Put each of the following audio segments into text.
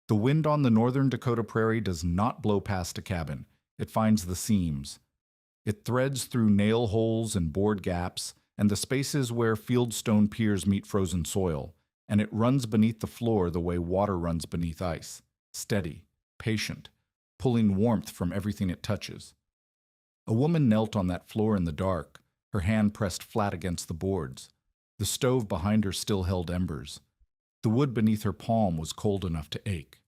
The wind on the northern Dakota prairie does not blow past a cabin. It finds the seams. It threads through nail holes and board gaps, and the spaces where fieldstone piers meet frozen soil, and it runs beneath the floor the way water runs beneath ice, steady, patient, pulling warmth from everything it touches. A woman knelt on that floor in the dark, her hand pressed flat against the boards. The stove behind her still held embers. The wood beneath her palm was cold enough to ache.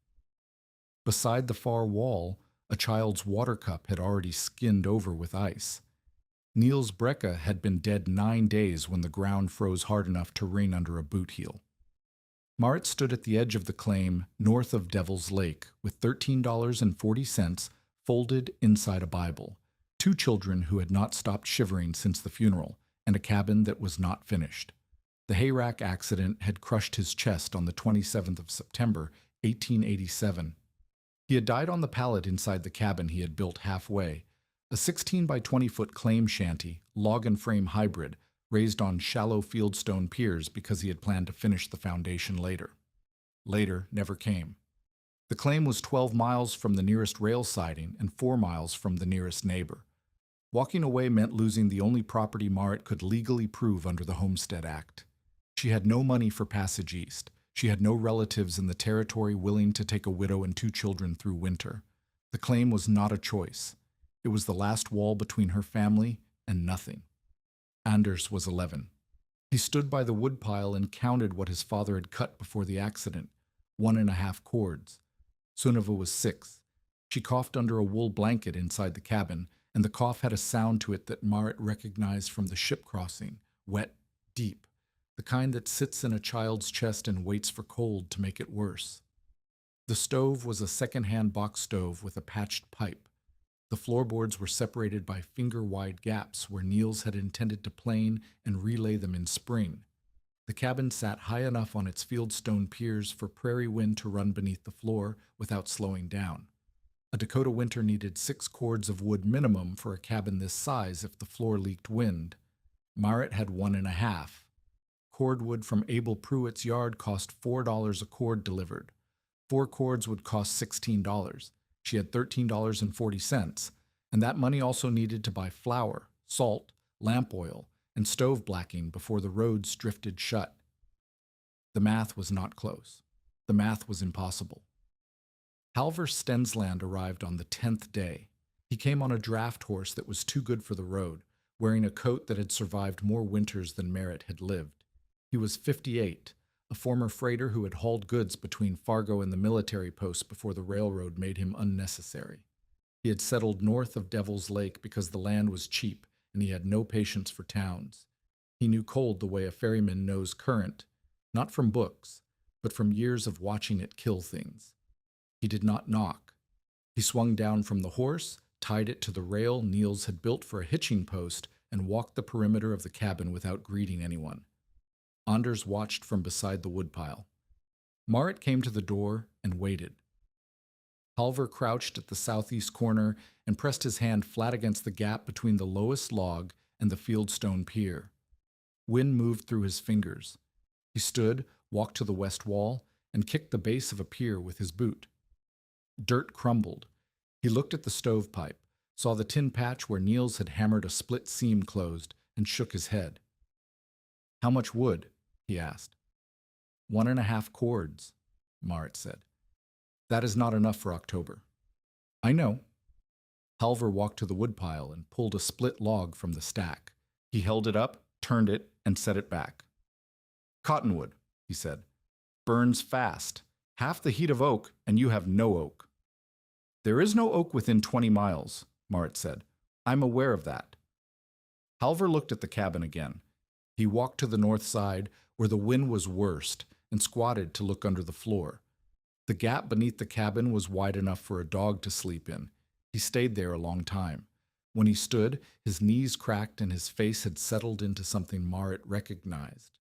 Beside the far wall, a child's water cup had already skinned over with ice. Niels Brecka had been dead 9 days when the ground froze hard enough to wring under a boot heel. Marit stood at the edge of the claim north of Devil's Lake with $13.40 folded inside a Bible, 2 children who had not stopped shivering since the funeral, and a cabin that was not finished. The hayrack accident had crushed his chest on the 27th of September, 1887. He had died on the pallet inside the cabin he had built halfway, a 16 by 20-foot claim shanty, log and frame hybrid, raised on shallow fieldstone piers because he had planned to finish the foundation later. Later never came. The claim was 12 miles from the nearest rail siding and 4 miles from the nearest neighbor. Walking away meant losing the only property Marit could legally prove under the Homestead Act. She had no money for passage east. She had no relatives in the territory willing to take a widow and 2 children through winter. The claim was not a choice. It was the last wall between her family and nothing. Anders was 11. He stood by the woodpile and counted what his father had cut before the accident, 1.5 cords. Sunniva was 6. She coughed under a wool blanket inside the cabin, and the cough had a sound to it that Marit recognized from the ship crossing, wet, deep, the kind that sits in a child's chest and waits for cold to make it worse. The stove was a second-hand box stove with a patched pipe. The floorboards were separated by finger-wide gaps where Niels had intended to plane and relay them in spring. The cabin sat high enough on its fieldstone piers for prairie wind to run beneath the floor without slowing down. A Dakota winter needed 6 cords of wood minimum for a cabin this size if the floor leaked wind. Marit had 1.5. Cordwood from Abel Pruitt's yard cost $4 a cord delivered. 4 cords would cost $16. She had $13.40, and that money also needed to buy flour, salt, lamp oil, and stove blacking before the roads drifted shut. The math was not close. The math was impossible. Halvor Stensland arrived on the 10th day. He came on a draft horse that was too good for the road, wearing a coat that had survived more winters than Marit had lived. He was 58, a former freighter who had hauled goods between Fargo and the military post before the railroad made him unnecessary. He had settled north of Devil's Lake because the land was cheap and he had no patience for towns. He knew cold the way a ferryman knows current, not from books, but from years of watching it kill things. He did not knock. He swung down from the horse, tied it to the rail Niels had built for a hitching post, and walked the perimeter of the cabin without greeting anyone. Anders watched from beside the woodpile. Marit came to the door and waited. Halvor crouched at the southeast corner and pressed his hand flat against the gap between the lowest log and the fieldstone pier. Wind moved through his fingers. He stood, walked to the west wall, and kicked the base of a pier with his boot. Dirt crumbled. He looked at the stovepipe, saw the tin patch where Niels had hammered a split seam closed, and shook his head. "How much wood?" he asked. 1.5 cords, Marit said. "That is not enough for October." "I know." Halvor walked to the woodpile and pulled a split log from the stack. He held it up, turned it, and set it back. "Cottonwood," he said. "Burns fast. Half the heat of oak, and you have no oak." "There is no oak within 20 miles, Marit said. "I'm aware of that." Halvor looked at the cabin again. He walked to the north side, where the wind was worst, and squatted to look under the floor. The gap beneath the cabin was wide enough for a dog to sleep in. He stayed there a long time. When he stood, his knees cracked and his face had settled into something Marit recognized.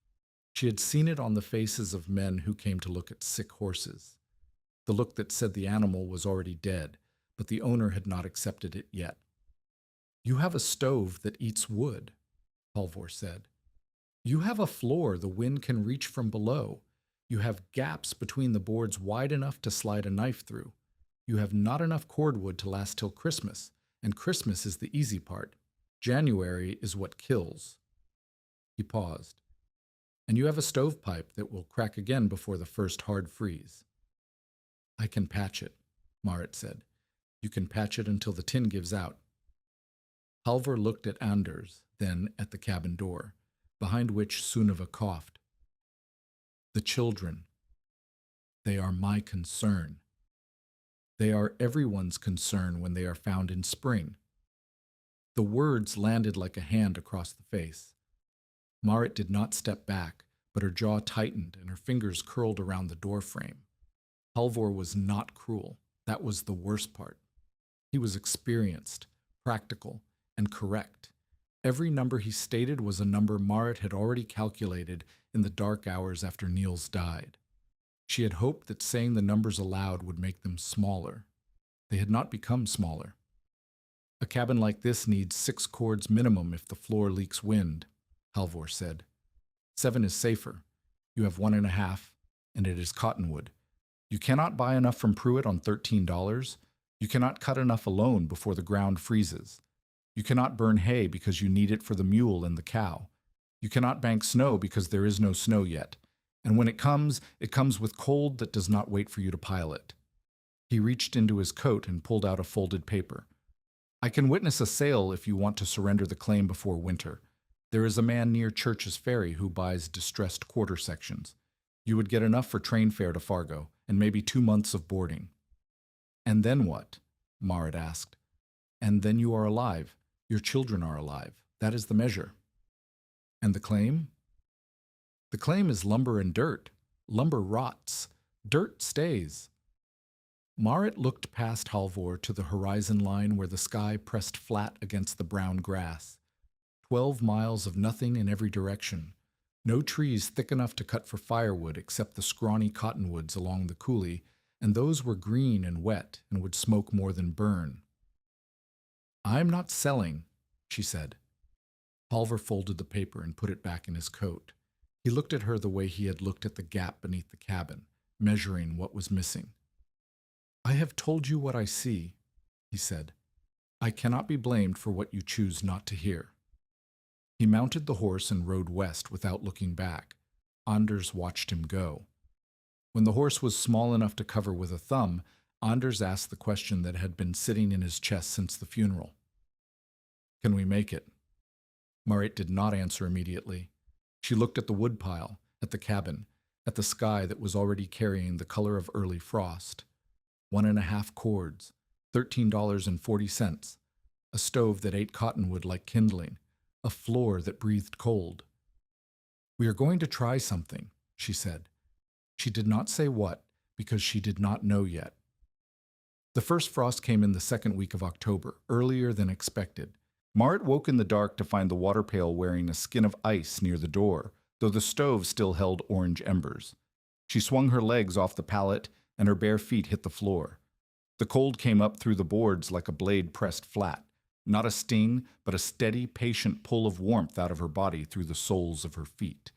She had seen it on the faces of men who came to look at sick horses. The look that said the animal was already dead, but the owner had not accepted it yet. "You have a stove that eats wood," Halvor said. "You have a floor the wind can reach from below. You have gaps between the boards wide enough to slide a knife through. You have not enough cordwood to last till Christmas, and Christmas is the easy part. January is what kills. He paused. And you have a stovepipe that will crack again before the first hard freeze. I can patch it, Marit said. You can patch it until the tin gives out. Halvor looked at Anders, then at the cabin door, behind which Sunniva coughed. The children. They are my concern. They are everyone's concern when they are found in spring. The words landed like a hand across the face. Marit did not step back, but her jaw tightened and her fingers curled around the doorframe. Halvor was not cruel. That was the worst part. He was experienced, practical, and correct. Every number he stated was a number Marit had already calculated in the dark hours after Niels died. She had hoped that saying the numbers aloud would make them smaller. They had not become smaller. A cabin like this needs 6 cords minimum if the floor leaks wind, Halvor said. 7 is safer. You have 1.5, and it is cottonwood. You cannot buy enough from Pruitt on $13. You cannot cut enough alone before the ground freezes. You cannot burn hay because you need it for the mule and the cow. You cannot bank snow because there is no snow yet. And when it comes with cold that does not wait for you to pile it. He reached into his coat and pulled out a folded paper. I can witness a sale if you want to surrender the claim before winter. There is a man near Church's Ferry who buys distressed quarter sections. You would get enough for train fare to Fargo, and maybe 2 months of boarding. And then what? Marit asked. And then you are alive. Your children are alive. That is the measure. And the claim? The claim is lumber and dirt. Lumber rots. Dirt stays. Marit looked past Halvor to the horizon line where the sky pressed flat against the brown grass. 12 miles of nothing in every direction. No trees thick enough to cut for firewood except the scrawny cottonwoods along the coulee, and those were green and wet and would smoke more than burn. I'm not selling, she said. Halvor folded the paper and put it back in his coat. He looked at her the way he had looked at the gap beneath the cabin, measuring what was missing. I have told you what I see, he said. I cannot be blamed for what you choose not to hear. He mounted the horse and rode west without looking back. Anders watched him go. When the horse was small enough to cover with a thumb, Anders asked the question that had been sitting in his chest since the funeral. Can we make it? Marit did not answer immediately. She looked at the woodpile, at the cabin, at the sky that was already carrying the color of early frost. 1.5 cords, $13.40, a stove that ate cottonwood like kindling, a floor that breathed cold. We are going to try something, she said. She did not say what, because she did not know yet. The first frost came in the second week of October, earlier than expected. Marit woke in the dark to find the water pail wearing a skin of ice near the door, though the stove still held orange embers. She swung her legs off the pallet, and her bare feet hit the floor. The cold came up through the boards like a blade pressed flat, not a sting, but a steady, patient pull of warmth out of her body through the soles of her feet.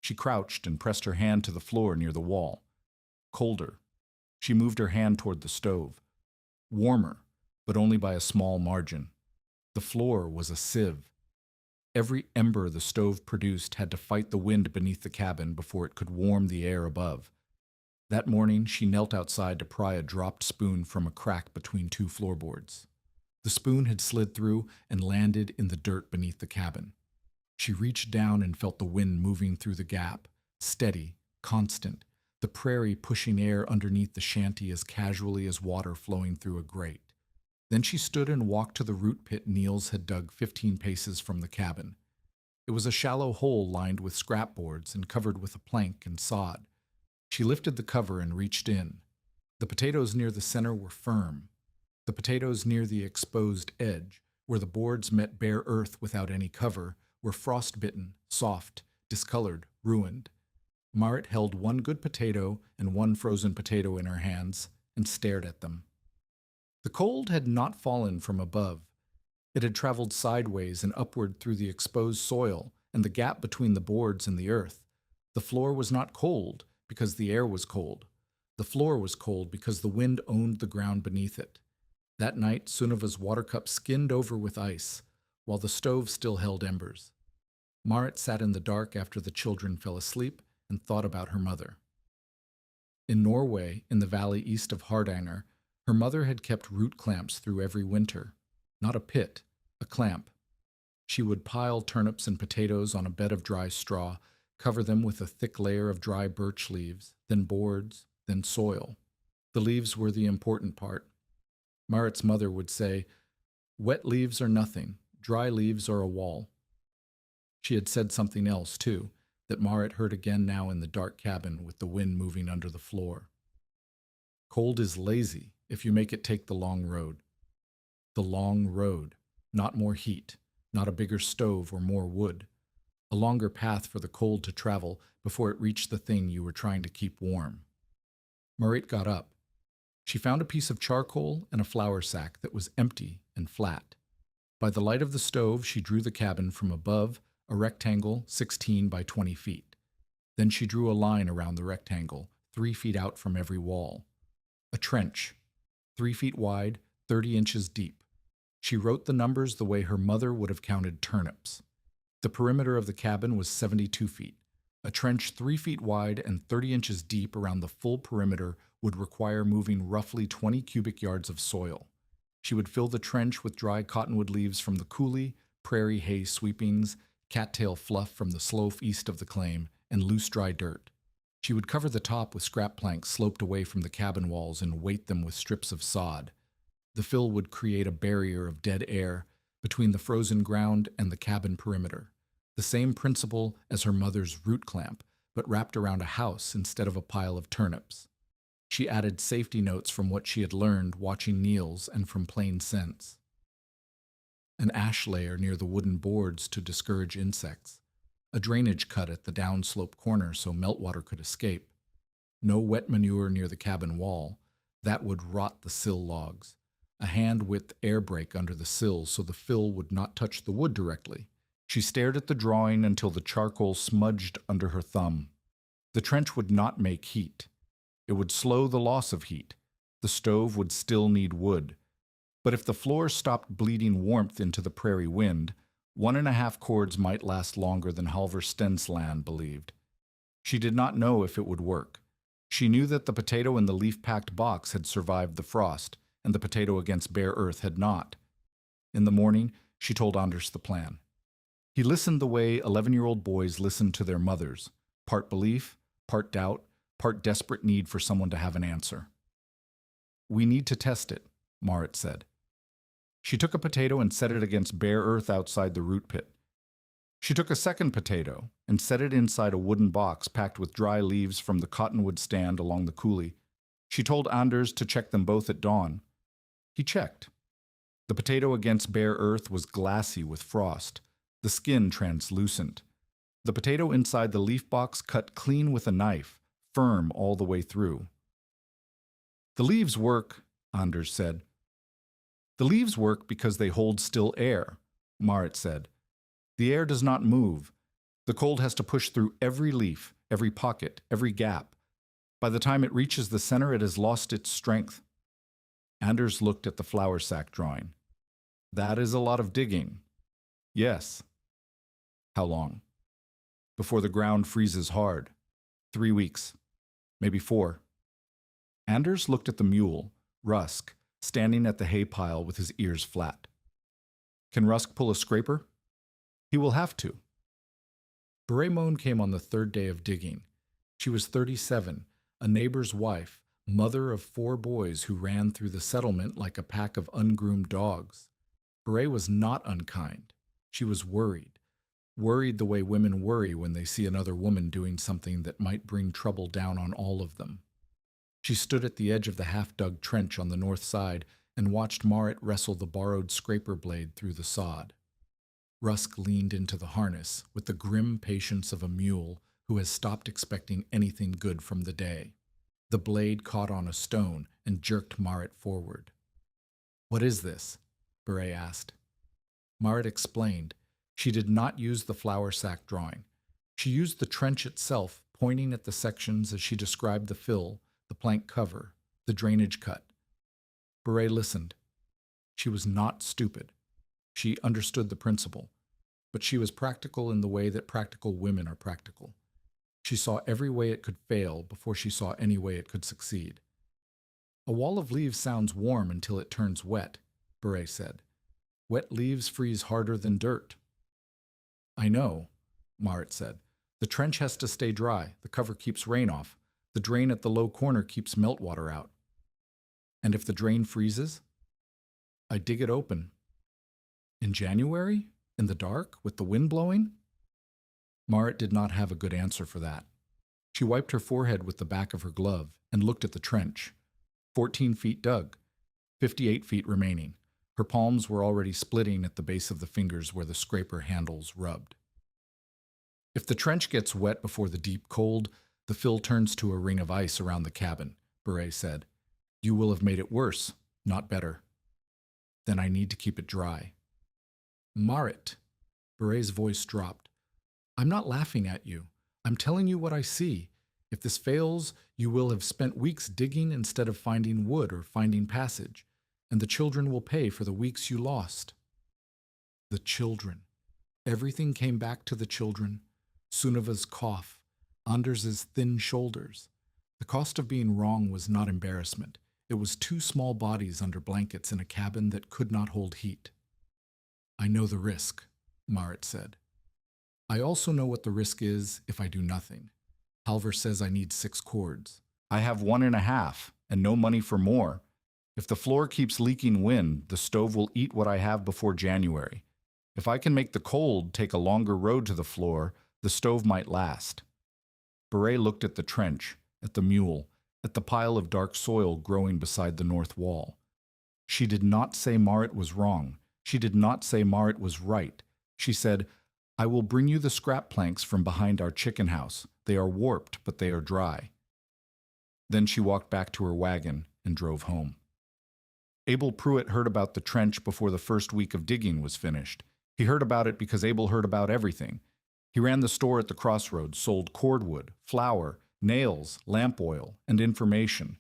She crouched and pressed her hand to the floor near the wall. Colder. She moved her hand toward the stove. Warmer, but only by a small margin. The floor was a sieve. Every ember the stove produced had to fight the wind beneath the cabin before it could warm the air above. That morning, she knelt outside to pry a dropped spoon from a crack between 2 floorboards. The spoon had slid through and landed in the dirt beneath the cabin. She reached down and felt the wind moving through the gap, steady, constant, the prairie pushing air underneath the shanty as casually as water flowing through a grate. Then she stood and walked to the root pit Niels had dug 15 paces from the cabin. It was a shallow hole lined with scrap boards and covered with a plank and sod. She lifted the cover and reached in. The potatoes near the center were firm. The potatoes near the exposed edge, where the boards met bare earth without any cover, were frostbitten, soft, discolored, ruined. Marit held 1 good potato and 1 frozen potato in her hands and stared at them. The cold had not fallen from above. It had traveled sideways and upward through the exposed soil and the gap between the boards and the earth. The floor was not cold, because the air was cold. The floor was cold because the wind owned the ground beneath it. That night, Suneva's water cup skinned over with ice, while the stove still held embers. Marit sat in the dark after the children fell asleep and thought about her mother. In Norway, in the valley east of Hardanger, her mother had kept root clamps through every winter. Not a pit, a clamp. She would pile turnips and potatoes on a bed of dry straw, cover them with a thick layer of dry birch leaves, then boards, then soil. The leaves were the important part. Marit's mother would say, "Wet leaves are nothing, dry leaves are a wall." She had said something else, too, that Marit heard again now in the dark cabin with the wind moving under the floor. Cold is lazy if you make it take the long road. The long road, not more heat, not a bigger stove or more wood. A longer path for the cold to travel before it reached the thing you were trying to keep warm. Marit got up. She found a piece of charcoal and a flour sack that was empty and flat. By the light of the stove, she drew the cabin from above, a rectangle 16 by 20 feet. Then she drew a line around the rectangle, 3 feet out from every wall. A trench, 3 feet wide, 30 inches deep. She wrote the numbers the way her mother would have counted turnips. The perimeter of the cabin was 72 feet. A trench 3 feet wide and 30 inches deep around the full perimeter would require moving roughly 20 cubic yards of soil. She would fill the trench with dry cottonwood leaves from the coulee, prairie hay sweepings, cattail fluff from the slope east of the claim, and loose dry dirt. She would cover the top with scrap planks sloped away from the cabin walls and weight them with strips of sod. The fill would create a barrier of dead air between the frozen ground and the cabin perimeter. The same principle as her mother's root clamp, but wrapped around a house instead of a pile of turnips. She added safety notes from what she had learned watching Niels and from plain sense. An ash layer near the wooden boards to discourage insects. A drainage cut at the downslope corner so meltwater could escape. No wet manure near the cabin wall. That would rot the sill logs. A hand-width air break under the sill so the fill would not touch the wood directly. She stared at the drawing until the charcoal smudged under her thumb. The trench would not make heat. It would slow the loss of heat. The stove would still need wood. But if the floor stopped bleeding warmth into the prairie wind, 1.5 cords might last longer than Halvor Stensland believed. She did not know if it would work. She knew that the potato in the leaf-packed box had survived the frost, and the potato against bare earth had not. In the morning, she told Anders the plan. He listened the way 11-year-old boys listen to their mothers, part belief, part doubt, part desperate need for someone to have an answer. "We need to test it," Marit said. She took a potato and set it against bare earth outside the root pit. She took a second potato and set it inside a wooden box packed with dry leaves from the cottonwood stand along the coulee. She told Anders to check them both at dawn. He checked. The potato against bare earth was glassy with frost, the skin translucent. The potato inside the leaf box cut clean with a knife, firm all the way through. "The leaves work," Anders said. "The leaves work because they hold still air," Marit said. "The air does not move. The cold has to push through every leaf, every pocket, every gap. By the time it reaches the center, it has lost its strength." Anders looked at the flour sack drawing. "That is a lot of digging." "Yes." "How long?" "Before the ground freezes hard. 3 weeks. Maybe 4. Anders looked at the mule, Rusk, standing at the hay pile with his ears flat. "Can Rusk pull a scraper?" "He will have to." Beremon came on the 3rd day of digging. She was 37, a neighbor's wife, mother of 4 boys who ran through the settlement like a pack of ungroomed dogs. Beret was not unkind. She was worried. Worried the way women worry when they see another woman doing something that might bring trouble down on all of them. She stood at the edge of the half-dug trench on the north side and watched Marit wrestle the borrowed scraper blade through the sod. Rusk leaned into the harness with the grim patience of a mule who has stopped expecting anything good from the day. The blade caught on a stone and jerked Marit forward. "What is this?" Beret asked. Marit explained. She did not use the flour sack drawing. She used the trench itself, pointing at the sections as she described the fill, the plank cover, the drainage cut. Beret listened. She was not stupid. She understood the principle, but she was practical in the way that practical women are practical. She saw every way it could fail before she saw any way it could succeed. A wall of leaves sounds warm until it turns wet, Beret said. Wet leaves freeze harder than dirt. I know, Moat said. The trench has to stay dry. The cover keeps rain off. The drain at the low corner keeps meltwater out. And if the drain freezes? I dig it open. In January? In the dark? With the wind blowing? Moat did not have a good answer for that. She wiped her forehead with the back of her glove and looked at the trench. 14 feet dug, 58 feet remaining. Her palms were already splitting at the base of the fingers where the scraper handles rubbed. If the trench gets wet before the deep cold, the fill turns to a ring of ice around the cabin, Beret said. You will have made it worse, not better. Then I need to keep it dry. Moat, Beret's voice dropped. I'm not laughing at you. I'm telling you what I see. If this fails, you will have spent weeks digging instead of finding wood or finding passage, and the children will pay for the weeks you lost. The children. Everything came back to the children. Suneva's cough, Anders's thin shoulders. The cost of being wrong was not embarrassment. It was 2 small bodies under blankets in a cabin that could not hold heat. I know the risk, Moat said. I also know what the risk is if I do nothing. Halvor says I need 6 cords. I have 1.5, and no money for more. If the floor keeps leaking wind, the stove will eat what I have before January. If I can make the cold take a longer road to the floor, the stove might last. Beret looked at the trench, at the mule, at the pile of dark soil growing beside the north wall. She did not say Moat was wrong. She did not say Moat was right. She said, I will bring you the scrap planks from behind our chicken house. They are warped, but they are dry. Then she walked back to her wagon and drove home. Abel Pruitt heard about the trench before the first week of digging was finished. He heard about it because Abel heard about everything. He ran the store at the crossroads, sold cordwood, flour, nails, lamp oil, and information.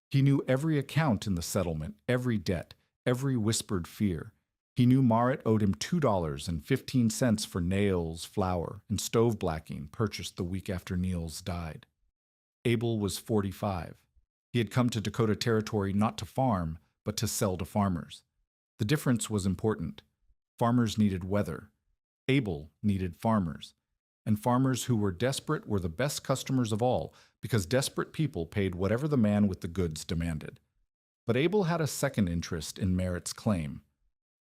He knew every account in the settlement, every debt, every whispered fear. He knew Moat owed him $2.15 for nails, flour, and stove blacking purchased the week after Niels died. Abel was 45. He had come to Dakota Territory not to farm, but to sell to farmers. The difference was important. Farmers needed weather. Abel needed farmers. And farmers who were desperate were the best customers of all, because desperate people paid whatever the man with the goods demanded. But Abel had a second interest in Moat's claim.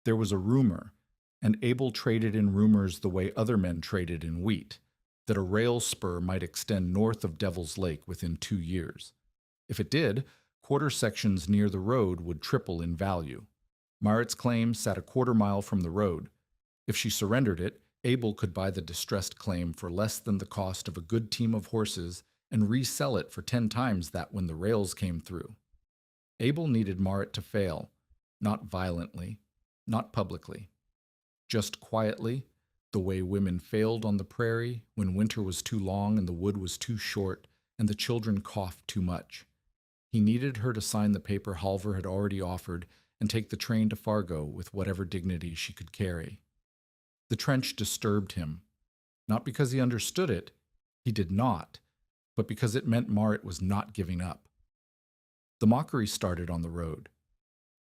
There was a rumor, and Abel traded in rumors the way other men traded in wheat, that a rail spur might extend north of Devil's Lake within 2 years. If it did, quarter sections near the road would triple in value. Moat's claim sat a quarter mile from the road. If she surrendered it, Abel could buy the distressed claim for less than the cost of a good team of horses and resell it for 10 times that when the rails came through. Abel needed Moat to fail, not violently, not publicly, just quietly, the way women failed on the prairie when winter was too long and the wood was too short and the children coughed too much. He needed her to sign the paper Halvor had already offered and take the train to Fargo with whatever dignity she could carry. The trench disturbed him, not because he understood it, he did not, but because it meant Moat was not giving up. The mockery started on the road.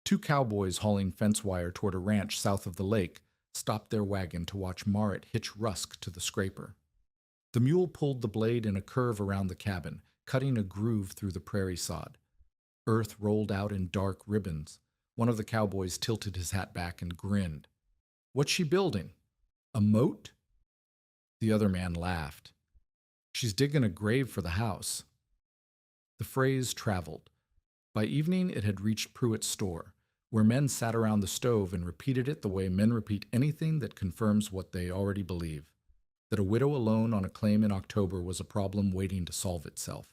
2 cowboys hauling fence wire toward a ranch south of the lake stopped their wagon to watch Moat hitch Rusk to the scraper. The mule pulled the blade in a curve around the cabin, cutting a groove through the prairie sod. Earth rolled out in dark ribbons. One of the cowboys tilted his hat back and grinned. What's she building? A moat? The other man laughed. She's digging a grave for the house. The phrase traveled. By evening, it had reached Pruitt's store, where men sat around the stove and repeated it the way men repeat anything that confirms what they already believe, that a widow alone on a claim in October was a problem waiting to solve itself.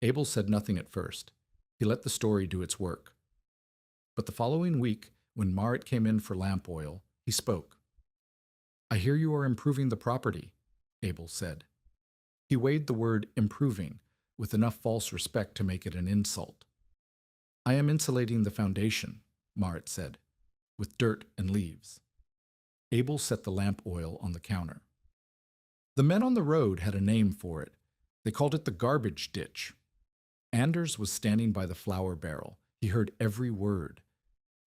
Abel said nothing at first. He let the story do its work. But the following week, when Moat came in for lamp oil, he spoke. I hear you are improving the property, Abel said. He weighed the word improving with enough false respect to make it an insult. I am insulating the foundation, Moat said, with dirt and leaves. Abel set the lamp oil on the counter. The men on the road had a name for it. They called it the garbage ditch. Anders was standing by the flour barrel. He heard every word.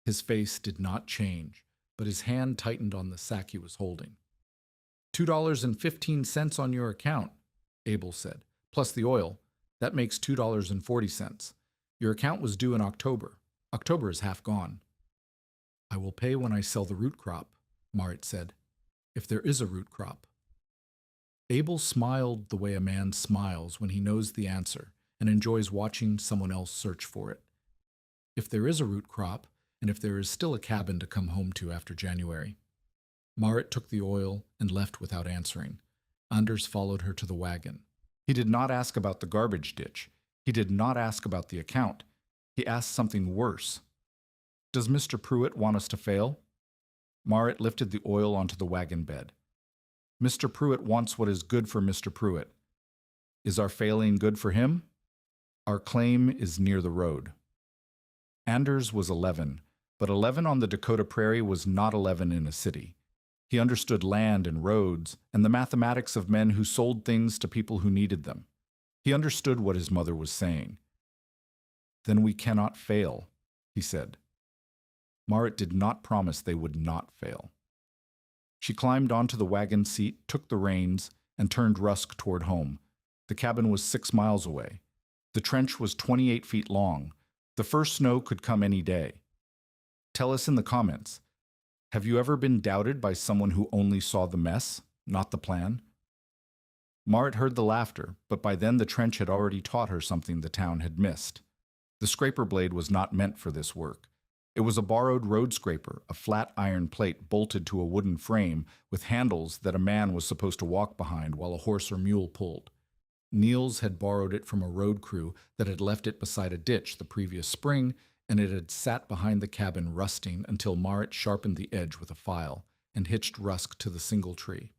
His face did not change, but his hand tightened on the sack he was holding. $2.15 on your account, Abel said, plus the oil. That makes $2.40. Your account was due in October. October is half gone. I will pay when I sell the root crop, Moat said, if there is a root crop. Abel smiled the way a man smiles when he knows the answer and enjoys watching someone else search for it. If there is a root crop, and if there is still a cabin to come home to after January. Moat took the oil and left without answering. Anders followed her to the wagon. He did not ask about the garbage ditch. He did not ask about the account. He asked something worse. Does Mr. Pruitt want us to fail? Moat lifted the oil onto the wagon bed. Mr. Pruitt wants what is good for Mr. Pruitt. Is our failing good for him? Our claim is near the road. Anders was 11, but 11 on the Dakota prairie was not 11 in a city. He understood land and roads and the mathematics of men who sold things to people who needed them. He understood what his mother was saying. Then we cannot fail, he said. Moat did not promise they would not fail. She climbed onto the wagon seat, took the reins, and turned Rusk toward home. The cabin was 6 miles away. The trench was 28 feet long. The first snow could come any day. Tell us in the comments, have you ever been doubted by someone who only saw the mess, not the plan? Moat heard the laughter, but by then the trench had already taught her something the town had missed. The scraper blade was not meant for this work. It was a borrowed road scraper, a flat iron plate bolted to a wooden frame with handles that a man was supposed to walk behind while a horse or mule pulled. Niels had borrowed it from a road crew that had left it beside a ditch the previous spring, and it had sat behind the cabin rusting until Moat sharpened the edge with a file and hitched Rusk to the single tree.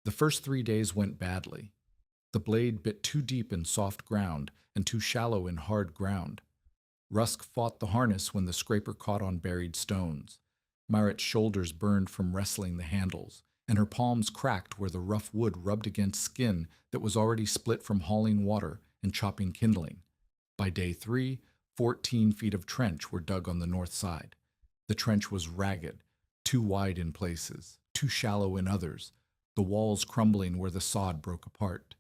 The first 3 days went badly. The blade bit too deep in soft ground and too shallow in hard ground. Rusk fought the harness when the scraper caught on buried stones. Moat's shoulders burned from wrestling the handles, and her palms cracked where the rough wood rubbed against skin that was already split from hauling water and chopping kindling. By day 3, 14 feet of trench were dug on the north side. The trench was ragged, too wide in places, too shallow in others, the walls crumbling where the sod broke apart.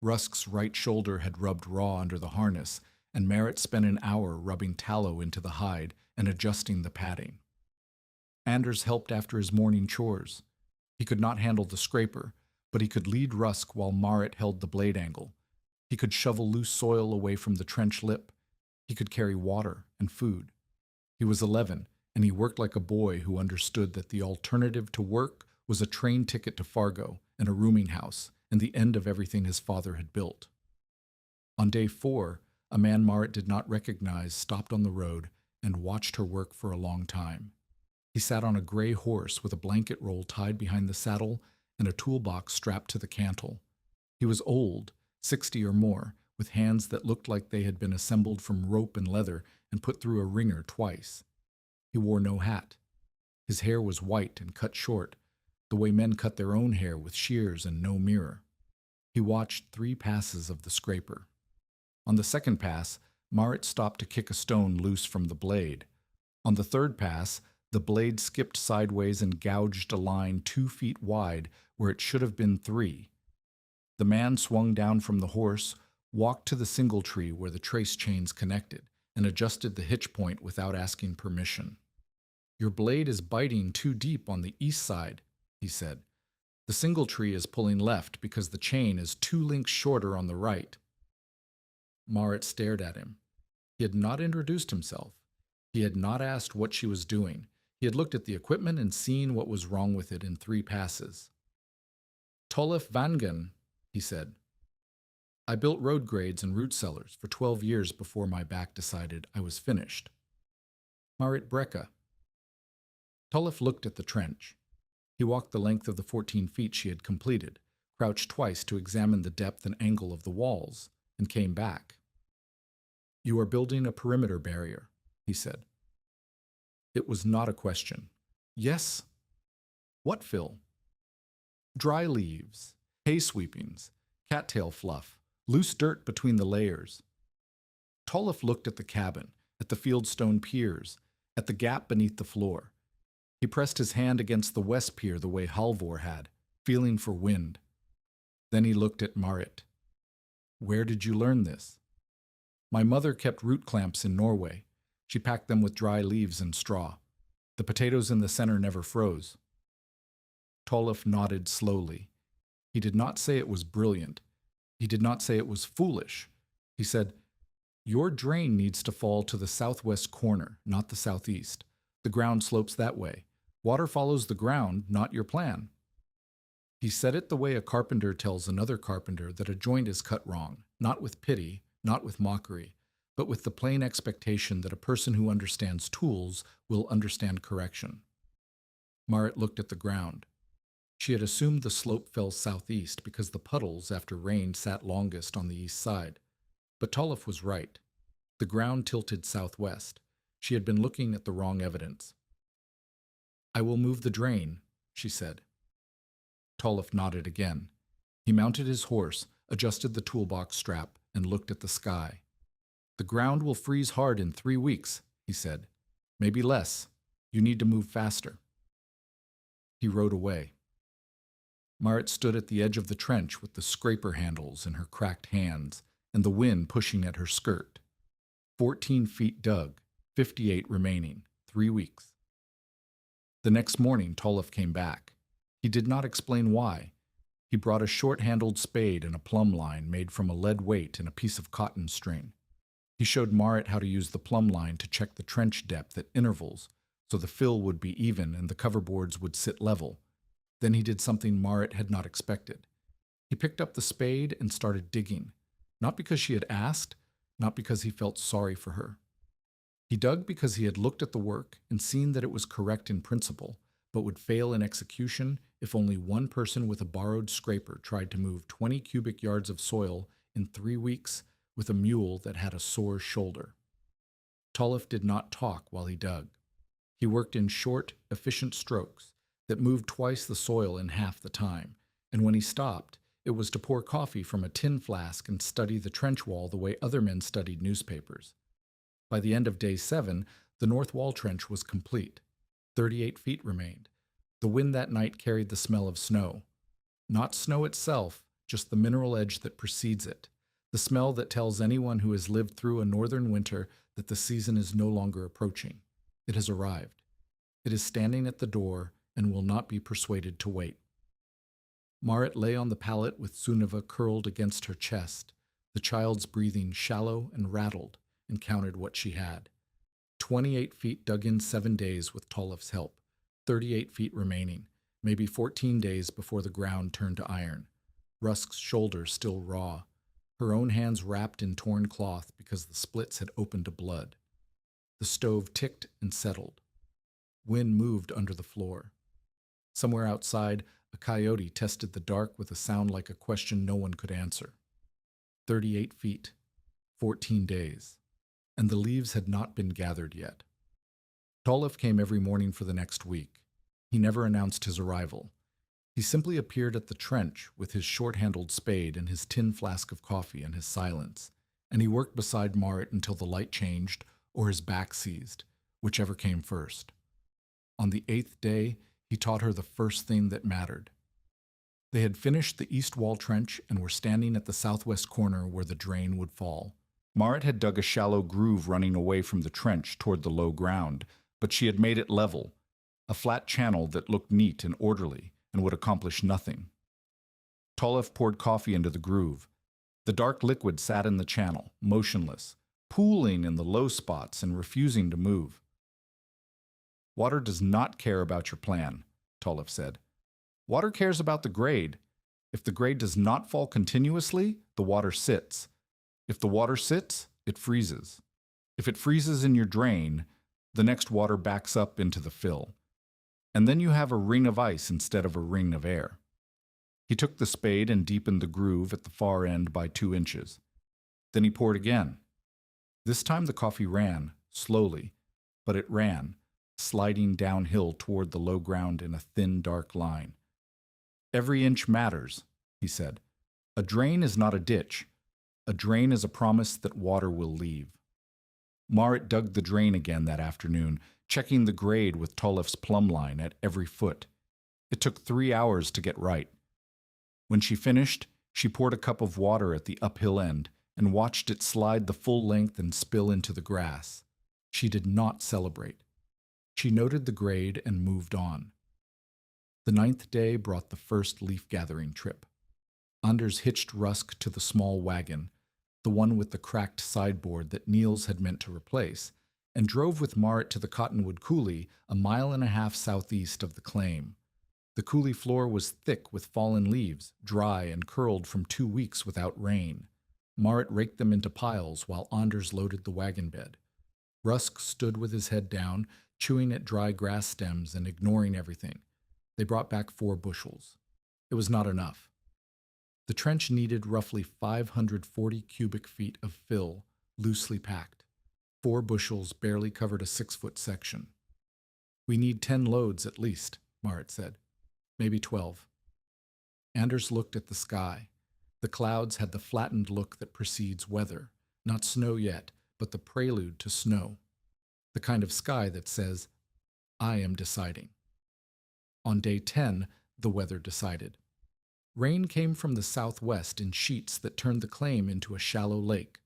Rusk's right shoulder had rubbed raw under the harness, and Moat spent an hour rubbing tallow into the hide and adjusting the padding. Anders helped after his morning chores. He could not handle the scraper, but he could lead Rusk while Moat held the blade angle. He could shovel loose soil away from the trench lip. He could carry water and food. He was 11, and he worked like a boy who understood that the alternative to work was a train ticket to Fargo and a rooming house and the end of everything his father had built. On day 4, a man Moat did not recognize stopped on the road and watched her work for a long time. He sat on a gray horse with a blanket roll tied behind the saddle and a toolbox strapped to the cantle. He was old, 60 or more, with hands that looked like they had been assembled from rope and leather and put through a wringer twice. He wore no hat. His hair was white and cut short, the way men cut their own hair with shears and no mirror. He watched 3 passes of the scraper. On the second pass, Moat stopped to kick a stone loose from the blade. On the third pass, the blade skipped sideways and gouged a line 2 feet wide where it should have been 3. The man swung down from the horse, walked to the single tree where the trace chains connected, and adjusted the hitch point without asking permission. Your blade is biting too deep on the east side, he said. The single tree is pulling left because the chain is 2 links shorter on the right. Moat stared at him. He had not introduced himself. He had not asked what she was doing. He had looked at the equipment and seen what was wrong with it in 3 passes. Tollef Vangen, he said. I built road grades and root cellars for 12 years before my back decided I was finished. Marit Brecka. Tollef looked at the trench. He walked the length of the 14 feet she had completed, crouched twice to examine the depth and angle of the walls, and came back. "You are building a perimeter barrier," he said. It was not a question. "Yes." "What fill?" "Dry leaves, hay sweepings, cattail fluff, loose dirt between the layers." Tolliff looked at the cabin, at the fieldstone piers, at the gap beneath the floor. He pressed his hand against the west pier the way Halvor had, feeling for wind. Then he looked at Marit. "Where did you learn this?" "My mother kept root clamps in Norway. She packed them with dry leaves and straw. The potatoes in the center never froze." Tolliff nodded slowly. He did not say it was brilliant. He did not say it was foolish. He said, "Your drain needs to fall to the southwest corner, not the southeast. The ground slopes that way. Water follows the ground, not your plan." He said it the way a carpenter tells another carpenter that a joint is cut wrong, not with pity, not with mockery, but with the plain expectation that a person who understands tools will understand correction. Marit looked at the ground. She had assumed the slope fell southeast because the puddles after rain sat longest on the east side. But Tolliff was right. The ground tilted southwest. She had been looking at the wrong evidence. "I will move the drain," she said. Tolliff nodded again. He mounted his horse, adjusted the toolbox strap, and looked at the sky. "The ground will freeze hard in 3 weeks," he said. "Maybe less. You need to move faster." He rode away. Marit stood at the edge of the trench with the scraper handles in her cracked hands and the wind pushing at her skirt. 14 feet dug, 58 remaining, 3 weeks. The next morning, Tolliff came back. He did not explain why. He brought a short-handled spade and a plumb line made from a lead weight and a piece of cotton string. He showed Marit how to use the plumb line to check the trench depth at intervals, so the fill would be even and the coverboards would sit level. Then he did something Marit had not expected. He picked up the spade and started digging, not because she had asked, not because he felt sorry for her. He dug because he had looked at the work and seen that it was correct in principle, but would fail in execution if only one person with a borrowed scraper tried to move 20 cubic yards of soil in 3 weeks with a mule that had a sore shoulder. Tolliff did not talk while he dug. He worked in short, efficient strokes that moved twice the soil in half the time, and when he stopped, it was to pour coffee from a tin flask and study the trench wall the way other men studied newspapers. By the end of day 7, the north wall trench was complete. 38 feet remained. The wind that night carried the smell of snow. Not snow itself, just the mineral edge that precedes it. The smell that tells anyone who has lived through a northern winter that the season is no longer approaching. It has arrived. It is standing at the door and will not be persuaded to wait. Marit lay on the pallet with Sunniva curled against her chest, the child's breathing shallow and rattled, and counted what she had. 28 feet dug in 7 days with Tolliff's help, 38 feet remaining, maybe 14 days before the ground turned to iron. Rusk's shoulders still raw, her own hands wrapped in torn cloth because the splits had opened to blood. The stove ticked and settled. Wind moved under the floor. Somewhere outside, a coyote tested the dark with a sound like a question no one could answer. 38 feet, 14 days, and the leaves had not been gathered yet. Tolliff came every morning for the next week. He never announced his arrival. He simply appeared at the trench with his short-handled spade and his tin flask of coffee and his silence, and he worked beside Marit until the light changed or his back seized, whichever came first. On the 8th day, he taught her the first thing that mattered. They had finished the east wall trench and were standing at the southwest corner where the drain would fall. Marit had dug a shallow groove running away from the trench toward the low ground, but she had made it level, a flat channel that looked neat and orderly and would accomplish nothing. Tolliff poured coffee into the groove. The dark liquid sat in the channel, motionless, pooling in the low spots and refusing to move. "Water does not care about your plan," Tolliff said. "Water cares about the grade. If the grade does not fall continuously, the water sits. If the water sits, it freezes. If it freezes in your drain, the next water backs up into the fill. And then you have a ring of ice instead of a ring of air." He took the spade and deepened the groove at the far end by 2 inches. Then he poured again. This time the coffee ran, slowly, but it ran, sliding downhill toward the low ground in a thin, dark line. "Every inch matters," he said. "A drain is not a ditch. A drain is a promise that water will leave." Moat dug the drain again that afternoon, checking the grade with Tollef's plumb line at every foot. It took 3 hours to get right. When she finished, she poured a cup of water at the uphill end and watched it slide the full length and spill into the grass. She did not celebrate. She noted the grade and moved on. The 9th day brought the first leaf-gathering trip. Anders hitched Rusk to the small wagon, the one with the cracked sideboard that Niels had meant to replace, and drove with Moat to the Cottonwood Coulee, a 1.5 miles southeast of the claim. The coulee floor was thick with fallen leaves, dry and curled from 2 weeks without rain. Moat raked them into piles while Anders loaded the wagon bed. Rusk stood with his head down, chewing at dry grass stems and ignoring everything. They brought back 4 bushels. It was not enough. The trench needed roughly 540 cubic feet of fill, loosely packed. 4 bushels barely covered a 6-foot section. "We need 10 loads at least," Moat said. "Maybe 12. Anders looked at the sky. The clouds had the flattened look that precedes weather. Not snow yet, but the prelude to snow. The kind of sky that says, "I am deciding." On day 10, the weather decided. Rain came from the southwest in sheets that turned the claim into a shallow lake.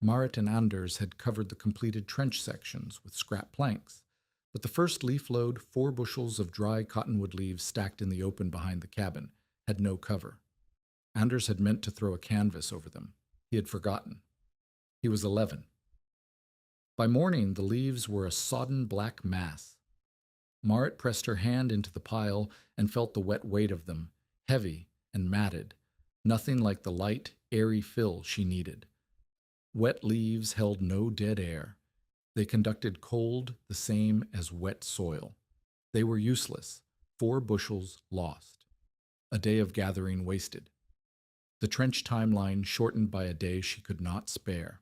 Moat and Anders had covered the completed trench sections with scrap planks, but the first leaf load, 4 bushels of dry cottonwood leaves stacked in the open behind the cabin, had no cover. Anders had meant to throw a canvas over them. He had forgotten. He was 11. By morning, the leaves were a sodden black mass. Moat pressed her hand into the pile and felt the wet weight of them, heavy and matted, nothing like the light, airy fill she needed. Wet leaves held no dead air. They conducted cold the same as wet soil. They were useless. 4 bushels lost. A day of gathering wasted. The trench timeline shortened by a day she could not spare.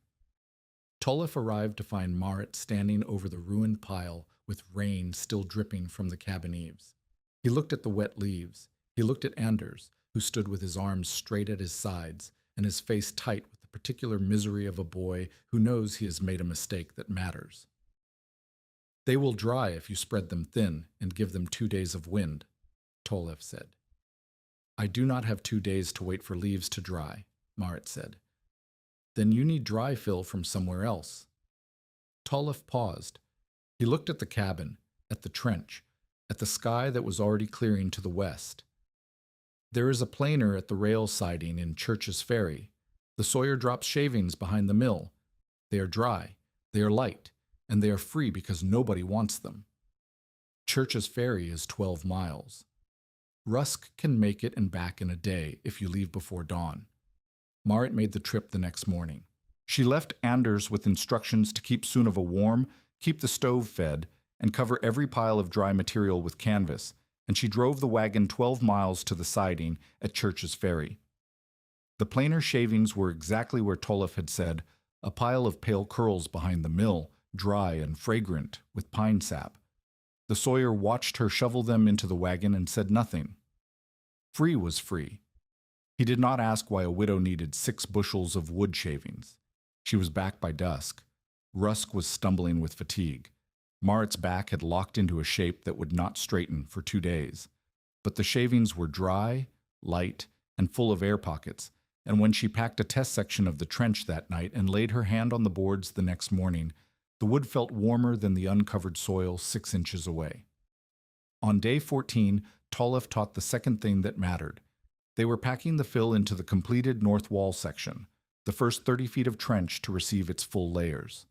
Tollef arrived to find Moat standing over the ruined pile with rain still dripping from the cabin eaves. He looked at the wet leaves. He looked at Anders, who stood with his arms straight at his sides and his face tight with the particular misery of a boy who knows he has made a mistake that matters. "They will dry if you spread them thin and give them 2 days of wind," Tollef said. "I do not have 2 days to wait for leaves to dry," Moat said. "Then you need dry fill from somewhere else." Tollef paused. He looked at the cabin, at the trench, at the sky that was already clearing to the west. "There is a planer at the rail siding in Church's Ferry. The sawyer drops shavings behind the mill. They are dry, they are light, and they are free because nobody wants them. Church's Ferry is 12 miles. Rusk can make it and back in a day if you leave before dawn." Moat made the trip the next morning. She left Anders with instructions to keep Sunniva warm, keep the stove fed, and cover every pile of dry material with canvas, and she drove the wagon 12 miles to the siding at Church's Ferry. The planer shavings were exactly where Tollef had said, a pile of pale curls behind the mill, dry and fragrant, with pine sap. The sawyer watched her shovel them into the wagon and said nothing. Free was free. He did not ask why a widow needed 6 bushels of wood shavings. She was back by dusk. Rusk was stumbling with fatigue. Moat's back had locked into a shape that would not straighten for 2 days. But the shavings were dry, light, and full of air pockets, and when she packed a test section of the trench that night and laid her hand on the boards the next morning, the wood felt warmer than the uncovered soil 6 inches away. On day 14, Tollef taught the second thing that mattered. They were packing the fill into the completed north wall section, the first 30 feet of trench to receive its full layers.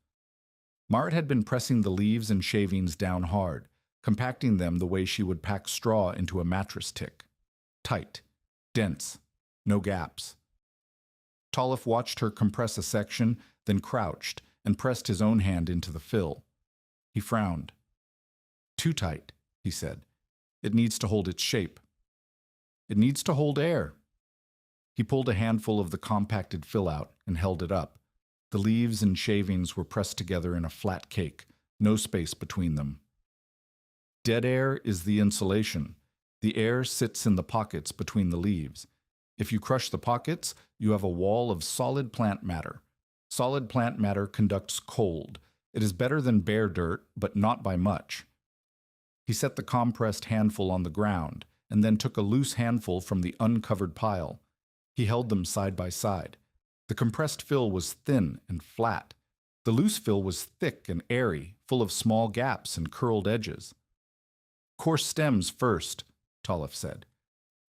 Moat had been pressing the leaves and shavings down hard, compacting them the way she would pack straw into a mattress tick. Tight, dense, no gaps. Tollef watched her compress a section, then crouched and pressed his own hand into the fill. He frowned. "Too tight," he said. "It needs to hold its shape." It needs to hold air. He pulled a handful of the compacted fill out and held it up. The leaves and shavings were pressed together in a flat cake, no space between them. Dead air is the insulation. The air sits in the pockets between the leaves. If you crush the pockets, you have a wall of solid plant matter. Solid plant matter conducts cold. It is better than bare dirt, but not by much. He set the compressed handful on the ground, and then took a loose handful from the uncovered pile. He held them side by side. The compressed fill was thin and flat. The loose fill was thick and airy, full of small gaps and curled edges. Coarse stems first, Tollef said.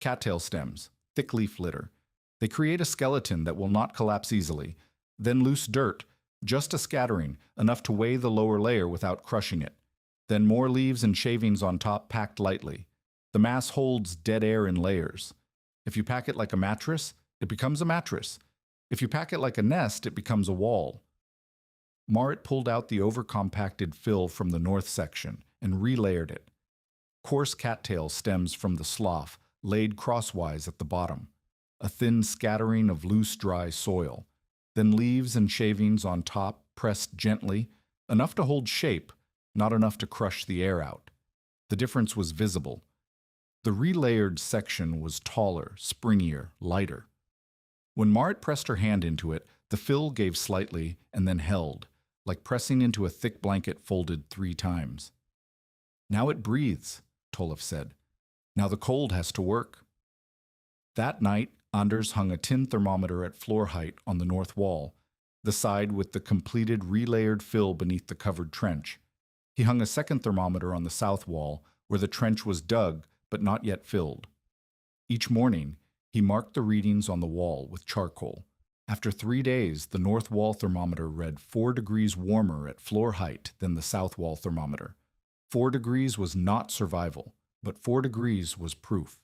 Cattail stems, thick leaf litter. They create a skeleton that will not collapse easily. Then loose dirt, just a scattering, enough to weigh the lower layer without crushing it. Then more leaves and shavings on top packed lightly. The mass holds dead air in layers. If you pack it like a mattress, it becomes a mattress. If you pack it like a nest, it becomes a wall. Moat pulled out the overcompacted fill from the north section and relayered it. Coarse cattail stems from the slough, laid crosswise at the bottom. A thin scattering of loose, dry soil. Then leaves and shavings on top, pressed gently, enough to hold shape, not enough to crush the air out. The difference was visible. The relayered section was taller, springier, lighter. When Moat pressed her hand into it, the fill gave slightly and then held, like pressing into a thick blanket folded 3 times. Now it breathes, Tollef said. Now the cold has to work. That night, Anders hung a tin thermometer at floor height on the north wall, the side with the completed relayered fill beneath the covered trench. He hung a second thermometer on the south wall, where the trench was dug but not yet filled. Each morning, he marked the readings on the wall with charcoal. After 3 days, the north wall thermometer read 4 degrees warmer at floor height than the south wall thermometer. 4 degrees was not survival, but 4 degrees was proof.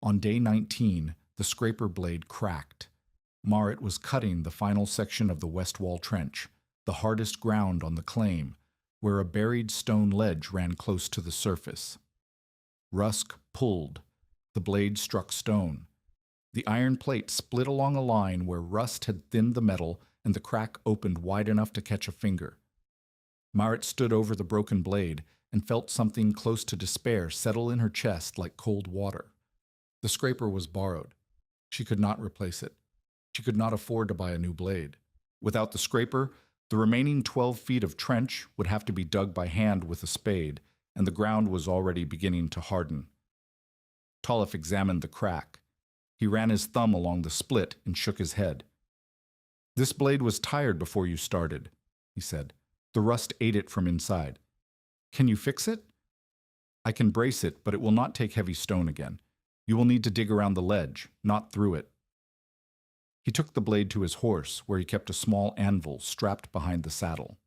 On day 19, the scraper blade cracked. Moat was cutting the final section of the west wall trench, the hardest ground on the claim, where a buried stone ledge ran close to the surface. Rusk pulled. The blade struck stone. The iron plate split along a line where rust had thinned the metal, and the crack opened wide enough to catch a finger. Moat stood over the broken blade and felt something close to despair settle in her chest like cold water. The scraper was borrowed. She could not replace it. She could not afford to buy a new blade. Without the scraper, the remaining 12 feet of trench would have to be dug by hand with a spade, and the ground was already beginning to harden. Tollef examined the crack. He ran his thumb along the split and shook his head. "This blade was tired before you started," he said. "The rust ate it from inside. Can you fix it?" "I can brace it, but it will not take heavy stone again. You will need to dig around the ledge, not through it." He took the blade to his horse, where he kept a small anvil strapped behind the saddle.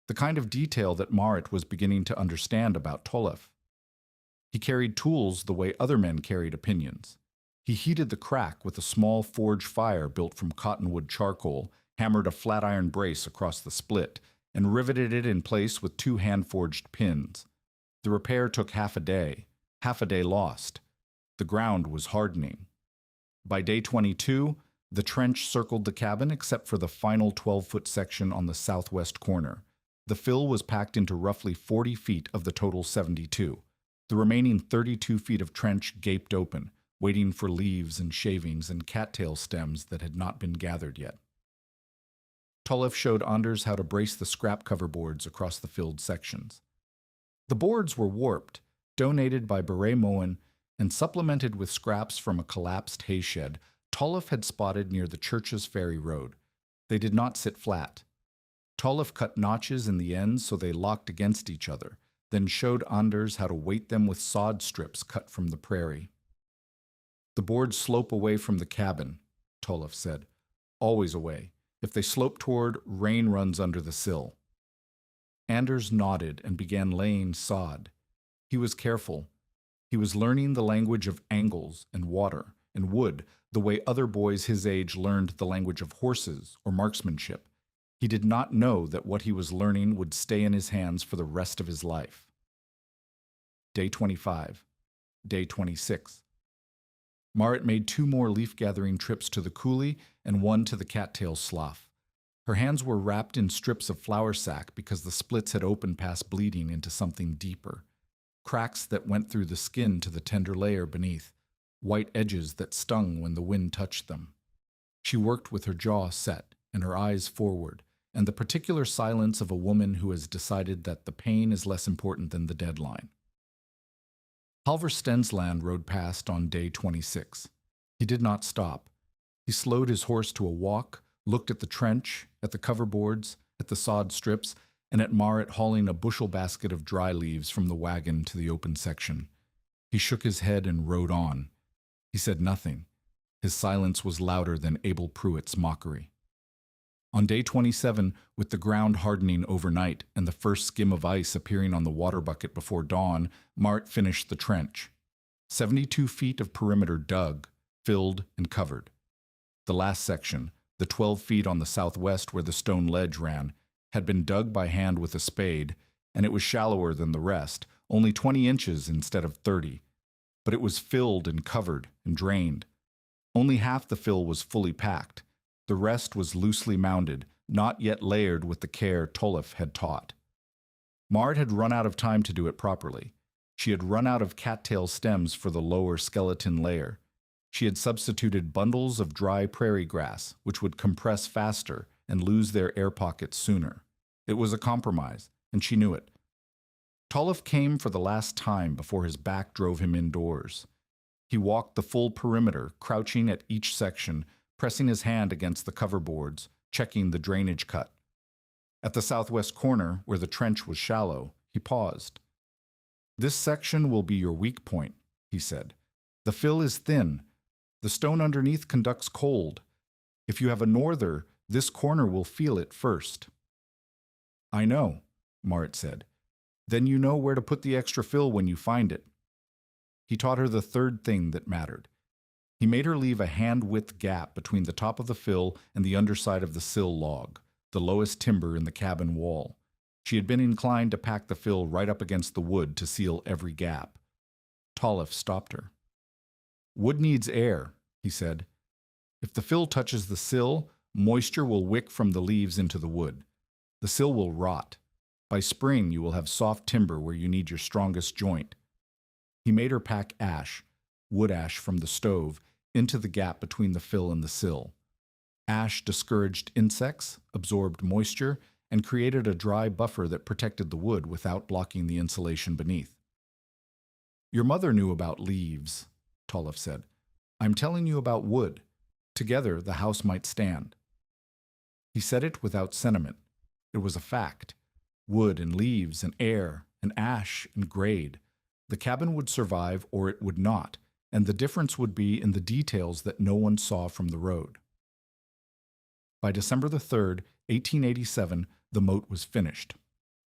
The kind of detail that Moat was beginning to understand about Tollef. He carried tools the way other men carried opinions. He heated the crack with a small forge fire built from cottonwood charcoal, hammered a flat iron brace across the split, and riveted it in place with 2 hand-forged pins. The repair took half a day lost. The ground was hardening. By day 22, the trench circled the cabin except for the final 12-foot section on the southwest corner. The fill was packed into roughly 40 feet of the total 72. The remaining 32 feet of trench gaped open, waiting for leaves and shavings and cattail stems that had not been gathered yet. Tollef showed Anders how to brace the scrap cover boards across the filled sections. The boards were warped, donated by Beret Moen, and supplemented with scraps from a collapsed hay shed Tollef had spotted near the church's ferry road. They did not sit flat. Tollef cut notches in the ends so they locked against each other, then showed Anders how to weight them with sod strips cut from the prairie. "The boards slope away from the cabin," Tollef said. "Always away. If they slope toward, rain runs under the sill." Anders nodded and began laying sod. He was careful. He was learning the language of angles and water and wood, the way other boys his age learned the language of horses or marksmanship. He did not know that what he was learning would stay in his hands for the rest of his life. Day 25. Day 26. Marit made 2 more leaf-gathering trips to the coulee and 1 to the cattail slough. Her hands were wrapped in strips of flour sack because the splits had opened past bleeding into something deeper. Cracks that went through the skin to the tender layer beneath, white edges that stung when the wind touched them. She worked with her jaw set and her eyes forward, and the particular silence of a woman who has decided that the pain is less important than the deadline. Halvor Stensland rode past on day 26. He did not stop. He slowed his horse to a walk, looked at the trench, at the coverboards, at the sod strips, and at Marit hauling a bushel basket of dry leaves from the wagon to the open section. He shook his head and rode on. He said nothing. His silence was louder than Abel Pruitt's mockery. On day 27, with the ground hardening overnight and the first skim of ice appearing on the water bucket before dawn, Marit finished the trench. 72 feet of perimeter dug, filled, and covered. The last section, the 12 feet on the southwest where the stone ledge ran, had been dug by hand with a spade, and it was shallower than the rest, only 20 inches instead of 30. But it was filled and covered and drained. Only half the fill was fully packed. The rest was loosely mounded, not yet layered with the care Tolf had taught. Marit had run out of time to do it properly. She had run out of cattail stems for the lower skeleton layer. She had substituted bundles of dry prairie grass, which would compress faster and lose their air pockets sooner. It was a compromise, and she knew it. Tolf came for the last time before his back drove him indoors. He walked the full perimeter, crouching at each section, pressing his hand against the coverboards, checking the drainage cut. At the southwest corner, where the trench was shallow, he paused. "This section will be your weak point," he said. "The fill is thin. The stone underneath conducts cold. If you have a norther, this corner will feel it first." "I know," Marit said. "Then you know where to put the extra fill when you find it." He taught her the third thing that mattered. He made her leave a hand-width gap between the top of the fill and the underside of the sill log, the lowest timber in the cabin wall. She had been inclined to pack the fill right up against the wood to seal every gap. Tolf stopped her. "Wood needs air," he said. "If the fill touches the sill, moisture will wick from the leaves into the wood. The sill will rot. By spring, you will have soft timber where you need your strongest joint." He made her pack ash, wood ash from the stove, into the gap between the fill and the sill. Ash discouraged insects, absorbed moisture, and created a dry buffer that protected the wood without blocking the insulation beneath. "Your mother knew about leaves," Tolf said. "I'm telling you about wood. Together, the house might stand." He said it without sentiment. It was a fact. Wood and leaves and air and ash and grade. The cabin would survive or it would not, and the difference would be in the details that no one saw from the road. By December the 3rd, 1887, the moat was finished.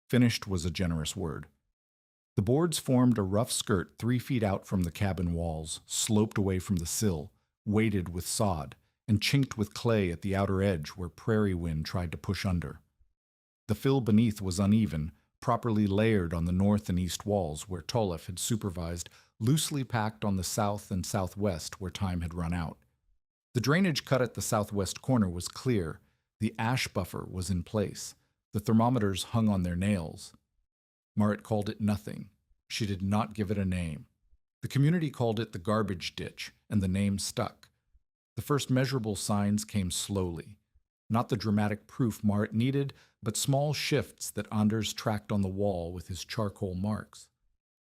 Finished was a generous word. The boards formed a rough skirt 3 feet out from the cabin walls, sloped away from the sill, weighted with sod, and chinked with clay at the outer edge where prairie wind tried to push under. The fill beneath was uneven, properly layered on the north and east walls where Tolf had supervised, loosely packed on the south and southwest where time had run out. The drainage cut at the southwest corner was clear. The ash buffer was in place. The thermometers hung on their nails. Marit called it nothing. She did not give it a name. The community called it the garbage ditch, and the name stuck. The first measurable signs came slowly. Not the dramatic proof Marit needed, but small shifts that Anders tracked on the wall with his charcoal marks.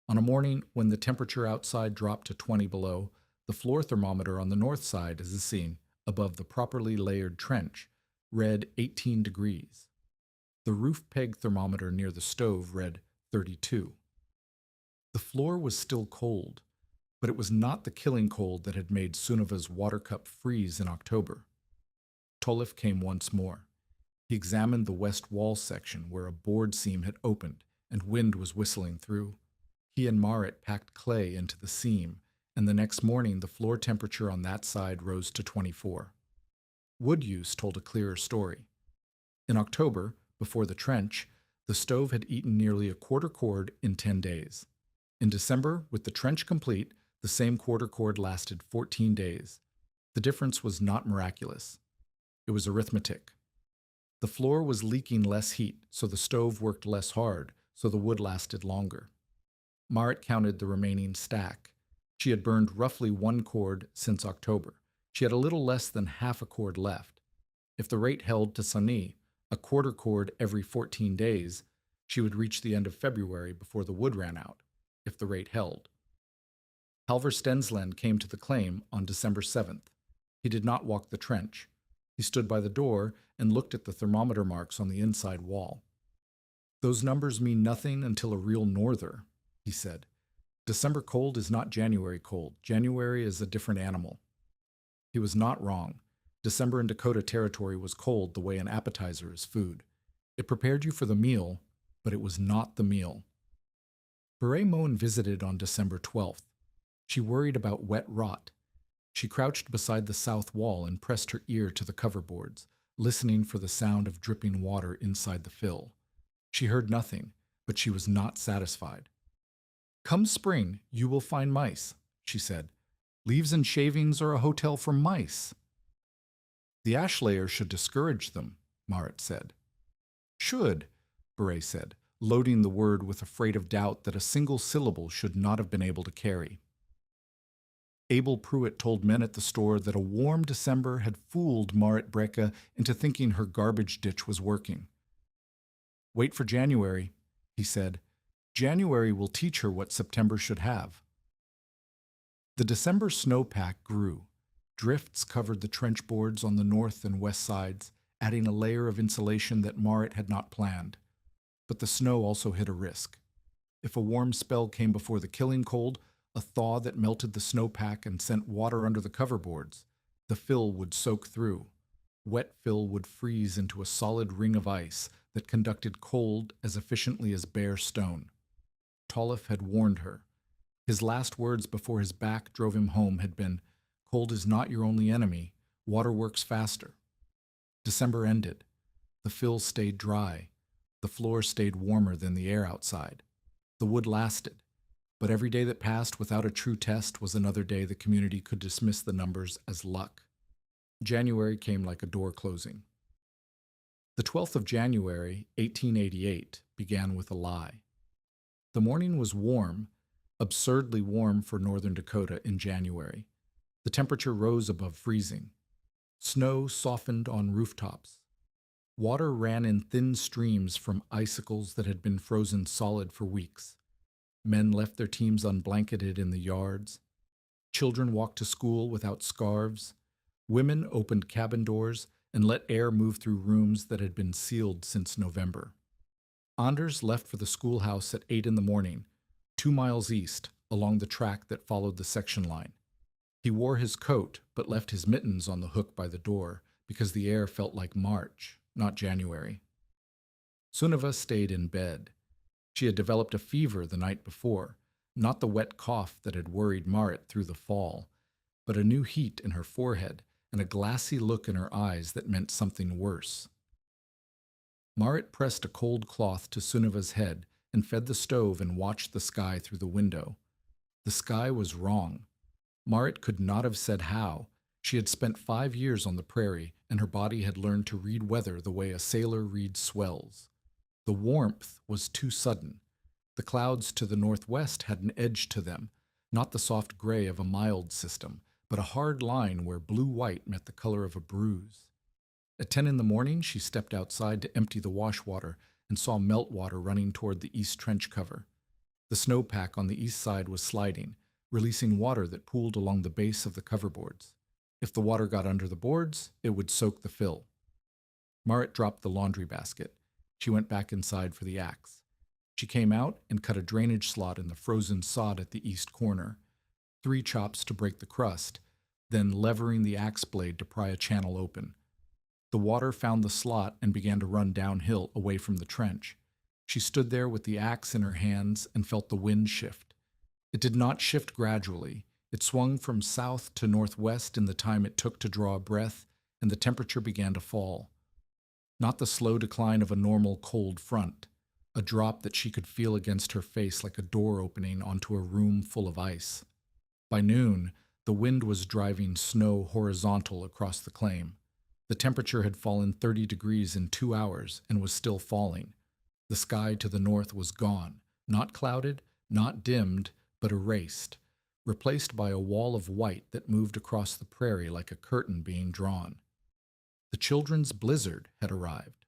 On a morning when the temperature outside dropped to 20 below, the floor thermometer on the north side, as is seen, above the properly layered trench, read 18 degrees. The roof peg thermometer near the stove read 32. The floor was still cold, but it was not the killing cold that had made Suneva's water cup freeze in October. Tolf came once more. He examined the west wall section where a board seam had opened and wind was whistling through. He and Marit packed clay into the seam, and the next morning the floor temperature on that side rose to 24. Wood use told a clearer story. In October, before the trench, the stove had eaten nearly a quarter cord in 10 days. In December, with the trench complete, The same quarter cord lasted 14 days. The difference was not miraculous. It was arithmetic. The floor was leaking less heat, so the stove worked less hard, so the wood lasted longer. Marit counted the remaining stack. She had burned roughly 1 cord since October. She had a little less than half a cord left. If the rate held to Sunni, a quarter cord every 14 days, she would reach the end of February before the wood ran out, if the rate held. Halvor Stensland came to the claim on December 7th. He did not walk the trench. He stood by the door and looked at the thermometer marks on the inside wall. "Those numbers mean nothing until a real norther," he said. "December cold is not January cold. January is a different animal." He was not wrong. December in Dakota Territory was cold the way an appetizer is food. It prepared you for the meal, but it was not the meal. Beret Moan visited on December 12th. She worried about wet rot. She crouched beside the south wall and pressed her ear to the coverboards, listening for the sound of dripping water inside the fill. She heard nothing, but she was not satisfied. "Come spring, you will find mice," she said. "Leaves and shavings are a hotel for mice." "The ash layer should discourage them," Marit said. "Should," Beret said, loading the word with a freight of doubt that a single syllable should not have been able to carry. Abel Pruitt told men at the store that a warm December had fooled Marit Breke into thinking her garbage ditch was working. "Wait for January," he said. "January will teach her what September should have." The December snowpack grew. Drifts covered the trench boards on the north and west sides, adding a layer of insulation that Marit had not planned. But the snow also hid a risk. If a warm spell came before the killing cold, a thaw that melted the snowpack and sent water under the coverboards, the fill would soak through. Wet fill would freeze into a solid ring of ice that conducted cold as efficiently as bare stone. Tollef had warned her. His last words before his back drove him home had been, "Cold is not your only enemy. Water works faster." December ended. The fill stayed dry. The floor stayed warmer than the air outside. The wood lasted. But every day that passed without a true test was another day the community could dismiss the numbers as luck. January came like a door closing. The 12th of January, 1888, began with a lie. The morning was warm, absurdly warm for northern Dakota in January. The temperature rose above freezing. Snow softened on rooftops. Water ran in thin streams from icicles that had been frozen solid for weeks. Men left their teams unblanketed in the yards. Children walked to school without scarves. Women opened cabin doors and let air move through rooms that had been sealed since November. Anders left for the schoolhouse at 8 in the morning, 2 miles east, along the track that followed the section line. He wore his coat, but left his mittens on the hook by the door because the air felt like March, not January. Sunniva stayed in bed. She had developed a fever the night before, not the wet cough that had worried Marit through the fall, but a new heat in her forehead and a glassy look in her eyes that meant something worse. Marit pressed a cold cloth to Sunniva's head and fed the stove and watched the sky through the window. The sky was wrong. Marit could not have said how. She had spent 5 years on the prairie, and her body had learned to read weather the way a sailor reads swells. The warmth was too sudden. The clouds to the northwest had an edge to them, not the soft gray of a mild system, but a hard line where blue-white met the color of a bruise. At 10 in the morning, she stepped outside to empty the wash water and saw meltwater running toward the east trench cover. The snowpack on the east side was sliding, releasing water that pooled along the base of the coverboards. If the water got under the boards, it would soak the fill. Marit dropped the laundry basket. She went back inside for the axe. She came out and cut a drainage slot in the frozen sod at the east corner. 3 chops to break the crust, then levering the axe blade to pry a channel open. The water found the slot and began to run downhill away from the trench. She stood there with the axe in her hands and felt the wind shift. It did not shift gradually. It swung from south to northwest in the time it took to draw a breath, and the temperature began to fall. Not the slow decline of a normal cold front, a drop that she could feel against her face like a door opening onto a room full of ice. By noon, the wind was driving snow horizontal across the claim. The temperature had fallen 30 degrees in 2 hours and was still falling. The sky to the north was gone, not clouded, not dimmed, but erased, replaced by a wall of white that moved across the prairie like a curtain being drawn. The children's blizzard had arrived.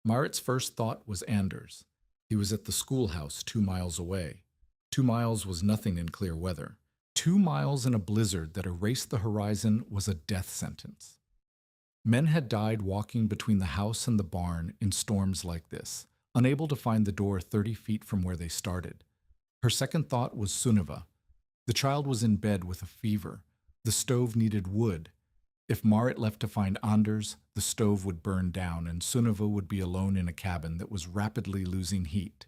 Marit's first thought was Anders. He was at the schoolhouse 2 miles away. 2 miles was nothing in clear weather. 2 miles in a blizzard that erased the horizon was a death sentence. Men had died walking between the house and the barn in storms like this, unable to find the door 30 feet from where they started. Her second thought was Sunniva. The child was in bed with a fever. The stove needed wood. If Marit left to find Anders, the stove would burn down and Sunniva would be alone in a cabin that was rapidly losing heat.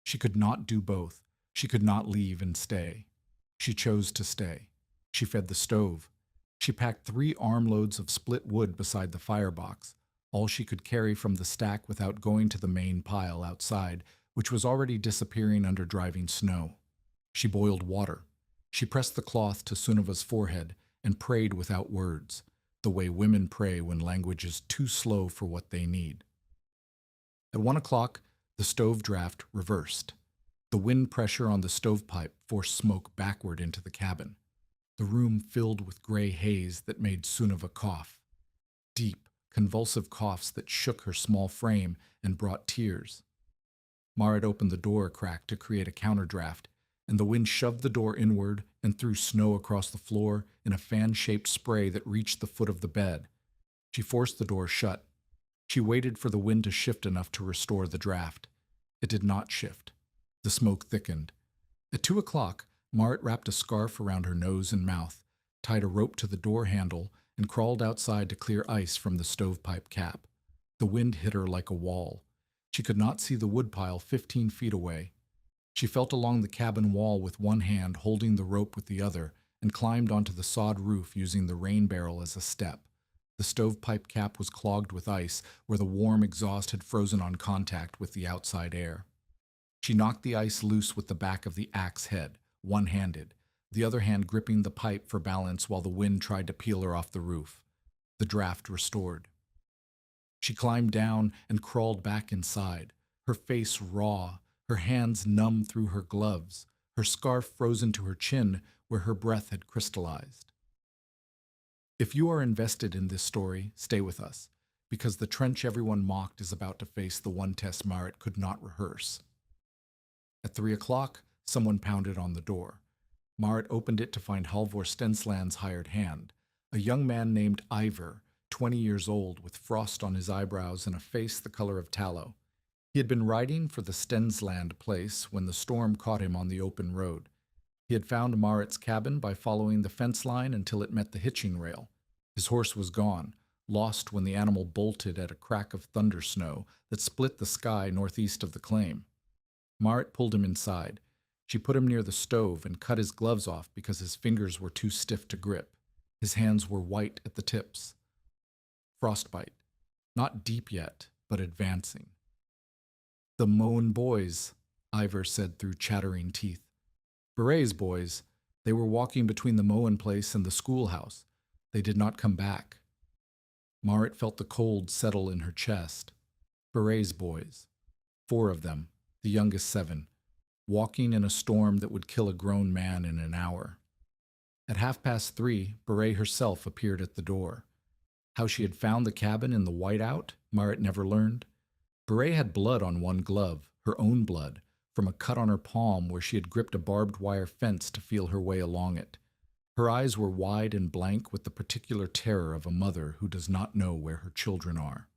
She could not do both. She could not leave and stay. She chose to stay. She fed the stove. She packed 3 armloads of split wood beside the firebox, all she could carry from the stack without going to the main pile outside, which was already disappearing under driving snow. She boiled water. She pressed the cloth to Sunniva's forehead and prayed without words, the way women pray when language is too slow for what they need. At 1 o'clock, the stove draft reversed. The wind pressure on the stovepipe forced smoke backward into the cabin. The room filled with gray haze that made Sunniva cough. Deep, convulsive coughs that shook her small frame and brought tears. Marit opened the door a crack to create a counterdraft, and the wind shoved the door inward and threw snow across the floor in a fan-shaped spray that reached the foot of the bed. She forced the door shut. She waited for the wind to shift enough to restore the draft. It did not shift. The smoke thickened. At 2 o'clock, Marit wrapped a scarf around her nose and mouth, tied a rope to the door handle, and crawled outside to clear ice from the stovepipe cap. The wind hit her like a wall. She could not see the woodpile 15 feet away. She felt along the cabin wall with one hand, holding the rope with the other, and climbed onto the sod roof using the rain barrel as a step. The stovepipe cap was clogged with ice, where the warm exhaust had frozen on contact with the outside air. She knocked the ice loose with the back of the axe head, one-handed, the other hand gripping the pipe for balance while the wind tried to peel her off the roof. The draft restored. She climbed down and crawled back inside, her face raw, her hands numb through her gloves, her scarf frozen to her chin where her breath had crystallized. If you are invested in this story, stay with us, because the trench everyone mocked is about to face the one test Marit could not rehearse. At 3 o'clock, someone pounded on the door. Marit opened it to find Halvor Stensland's hired hand, a young man named Ivar, 20 years old, with frost on his eyebrows and a face the color of tallow. He had been riding for the Stensland place when the storm caught him on the open road. He had found Marit's cabin by following the fence line until it met the hitching rail. His horse was gone, lost when the animal bolted at a crack of thunder snow that split the sky northeast of the claim. Marit pulled him inside. She put him near the stove and cut his gloves off because his fingers were too stiff to grip. His hands were white at the tips. Frostbite. Not deep yet, but advancing. "The Moan boys," Ivar said through chattering teeth. "Beret's boys. They were walking between the Moan place and the schoolhouse. They did not come back." Marit felt the cold settle in her chest. Beret's boys. 4 of them, the youngest 7, walking in a storm that would kill a grown man in an hour. At 3:30, Beret herself appeared at the door. How she had found the cabin in the whiteout, Marit never learned. Beret had blood on one glove, her own blood, from a cut on her palm where she had gripped a barbed wire fence to feel her way along it. Her eyes were wide and blank with the particular terror of a mother who does not know where her children are.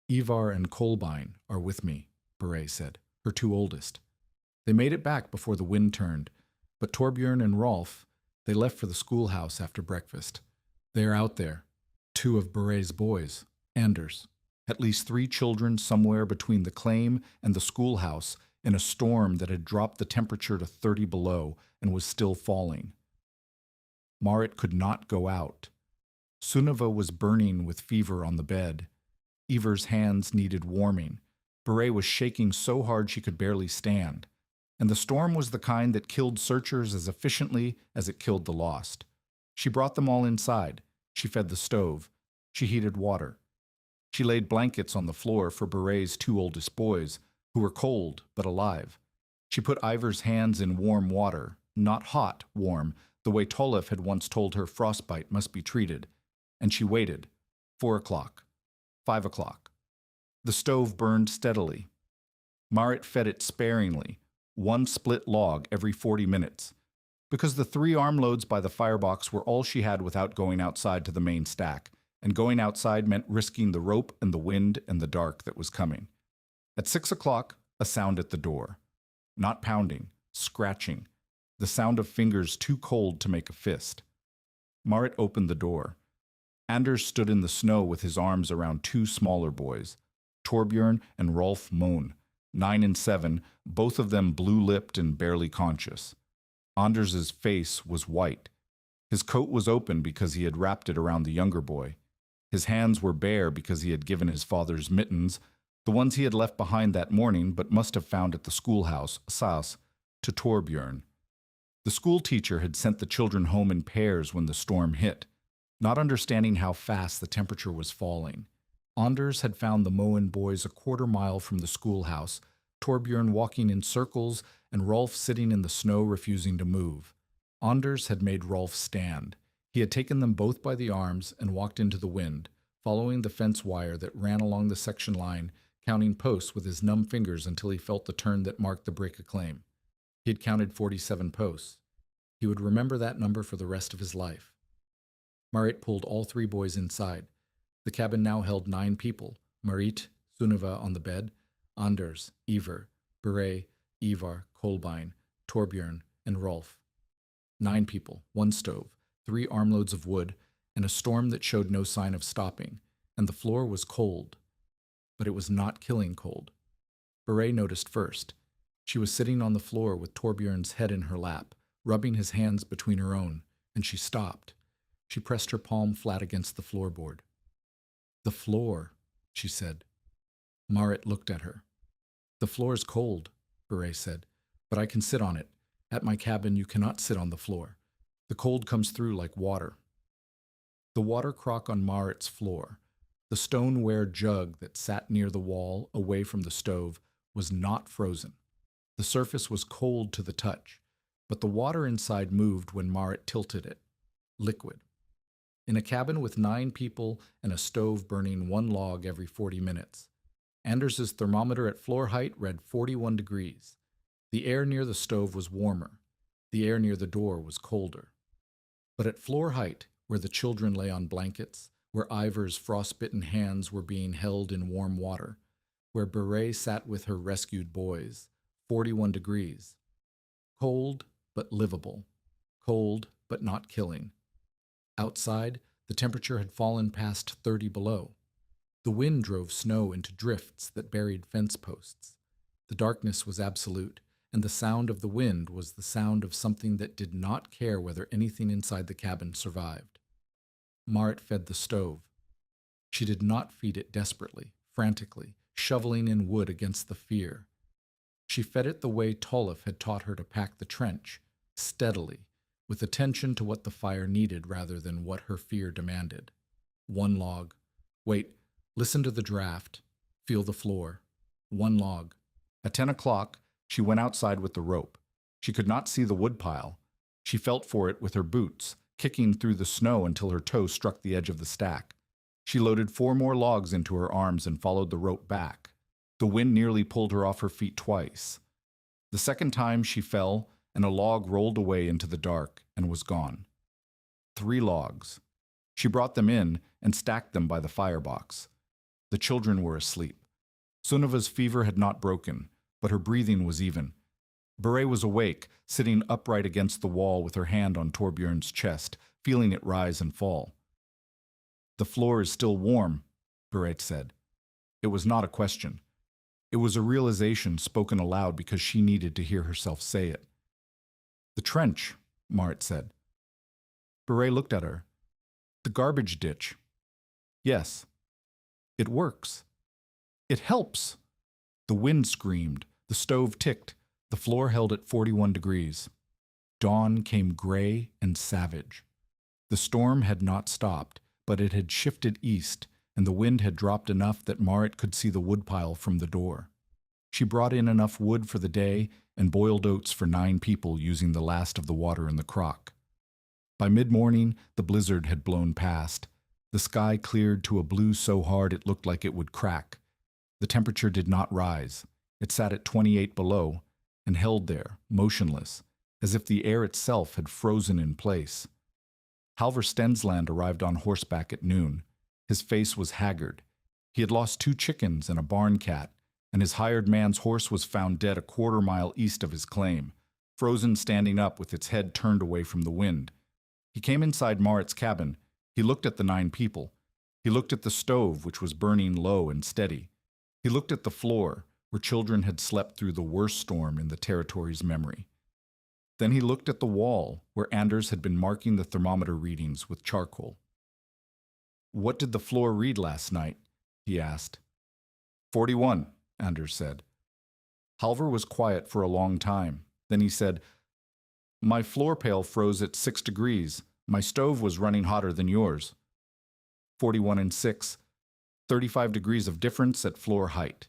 "Ivar and Kolbein are with me," Beret said, her 2 oldest. "They made it back before the wind turned, but Torbjörn and Rolf, they left for the schoolhouse after breakfast. They are out there. 2 of Beret's boys, Anders. At least 3 children somewhere between the claim and the schoolhouse in a storm that had dropped the temperature to 30 below and was still falling." Marit could not go out. Sunniva was burning with fever on the bed. Ivar's hands needed warming. Beret was shaking so hard she could barely stand. and the storm was the kind that killed searchers as efficiently as it killed the lost. She brought them all inside. She fed the stove. She heated water. She laid blankets on the floor for Beret's two oldest boys, who were cold but alive. She put Ivor's hands in warm water, not hot, warm, the way Tolef had once told her frostbite must be treated. And she waited. 4 o'clock. 5 o'clock. The stove burned steadily. Marit fed it sparingly, one split log every 40 minutes, because the 3 armloads by the firebox were all she had without going outside to the main stack, and going outside meant risking the rope and the wind and the dark that was coming. At 6 o'clock, a sound at the door. Not pounding, scratching, the sound of fingers too cold to make a fist. Marit opened the door. Anders stood in the snow with his arms around 2 smaller boys, Torbjörn and Rolf Moan, 9 and 7, both of them blue-lipped and barely conscious. Anders's face was white. His coat was open because he had wrapped it around the younger boy. His hands were bare because he had given his father's mittens, the ones he had left behind that morning but must have found at the schoolhouse, Sas, to Torbjörn. The school teacher had sent the children home in pairs when the storm hit, not understanding how fast the temperature was falling. Anders had found the Moen boys a quarter-mile from the schoolhouse, Torbjörn walking in circles and Rolf sitting in the snow refusing to move. Anders had made Rolf stand. He had taken them both by the arms and walked into the wind, following the fence wire that ran along the section line, counting posts with his numb fingers until he felt the turn that marked the break of claim. He had counted 47 posts. He would remember that number for the rest of his life. Marit pulled all 3 boys inside. The cabin now held 9 people: Marit, Sunniva on the bed, Anders, Ivar, Beret, Ivar, Kolbein, Torbjörn, and Rolf. 9 people, 1 stove, 3 armloads of wood, and a storm that showed no sign of stopping, and the floor was cold. But it was not killing cold. Beret noticed first. She was sitting on the floor with Torbjörn's head in her lap, rubbing his hands between her own, and she stopped. She pressed her palm flat against the floorboard. "The floor," she said. Marit looked at her. "The floor's cold," Beret said, "but I can sit on it. At my cabin you cannot sit on the floor. The cold comes through like water." The water crock on Marit's floor, the stoneware jug that sat near the wall away from the stove, was not frozen. The surface was cold to the touch, but the water inside moved when Marit tilted it. Liquid. In a cabin with 9 people and a stove burning 1 log every 40 minutes, Anders's thermometer at floor height read 41 degrees. The air near the stove was warmer. The air near the door was colder. But at floor height, where the children lay on blankets, where Ivor's frostbitten hands were being held in warm water, where Beret sat with her rescued boys, 41 degrees. Cold, but livable. Cold, but not killing. Outside, the temperature had fallen past 30 below. The wind drove snow into drifts that buried fence posts. The darkness was absolute, and the sound of the wind was the sound of something that did not care whether anything inside the cabin survived. Marit fed the stove. She did not feed it desperately, frantically, shoveling in wood against the fear. She fed it the way Tolef had taught her to pack the trench, steadily, with attention to what the fire needed rather than what her fear demanded. 1 log. Wait, listen to the draft. Feel the floor. 1 log. At 10 o'clock, she went outside with the rope. She could not see the woodpile. She felt for it with her boots, kicking through the snow until her toe struck the edge of the stack. She loaded 4 more logs into her arms and followed the rope back. The wind nearly pulled her off her feet twice. The second time she fell, and a log rolled away into the dark and was gone. 3 logs. She brought them in and stacked them by the firebox. The children were asleep. Sunniva's fever had not broken, but her breathing was even. Beret was awake, sitting upright against the wall with her hand on Torbjörn's chest, feeling it rise and fall. "The floor is still warm," Beret said. It was not a question. It was a realization spoken aloud because she needed to hear herself say it. "The trench," Marit said. Beret looked at her. "The garbage ditch." "Yes. It works. It helps." The wind screamed. The stove ticked. The floor held at 41 degrees. Dawn came gray and savage. The storm had not stopped, but it had shifted east, and the wind had dropped enough that Marit could see the woodpile from the door. She brought in enough wood for the day and boiled oats for 9 people using the last of the water in the crock. By mid-morning, the blizzard had blown past. The sky cleared to a blue so hard it looked like it would crack. The temperature did not rise. It sat at 28 below and held there, motionless, as if the air itself had frozen in place. Halvor Stensland arrived on horseback at noon. His face was haggard. He had lost 2 chickens and a barn cat, and his hired man's horse was found dead a quarter-mile east of his claim, frozen standing up with its head turned away from the wind. He came inside Marit's cabin. He looked at the 9 people. He looked at the stove, which was burning low and steady. He looked at the floor, where children had slept through the worst storm in the territory's memory. Then he looked at the wall, where Anders had been marking the thermometer readings with charcoal. "What did the floor read last night?" he asked. 41, Anders said. Halvor was quiet for a long time. Then he said, "My floor pail froze at 6 degrees. My stove was running hotter than yours." 41 and 6, 35 degrees of difference at floor height.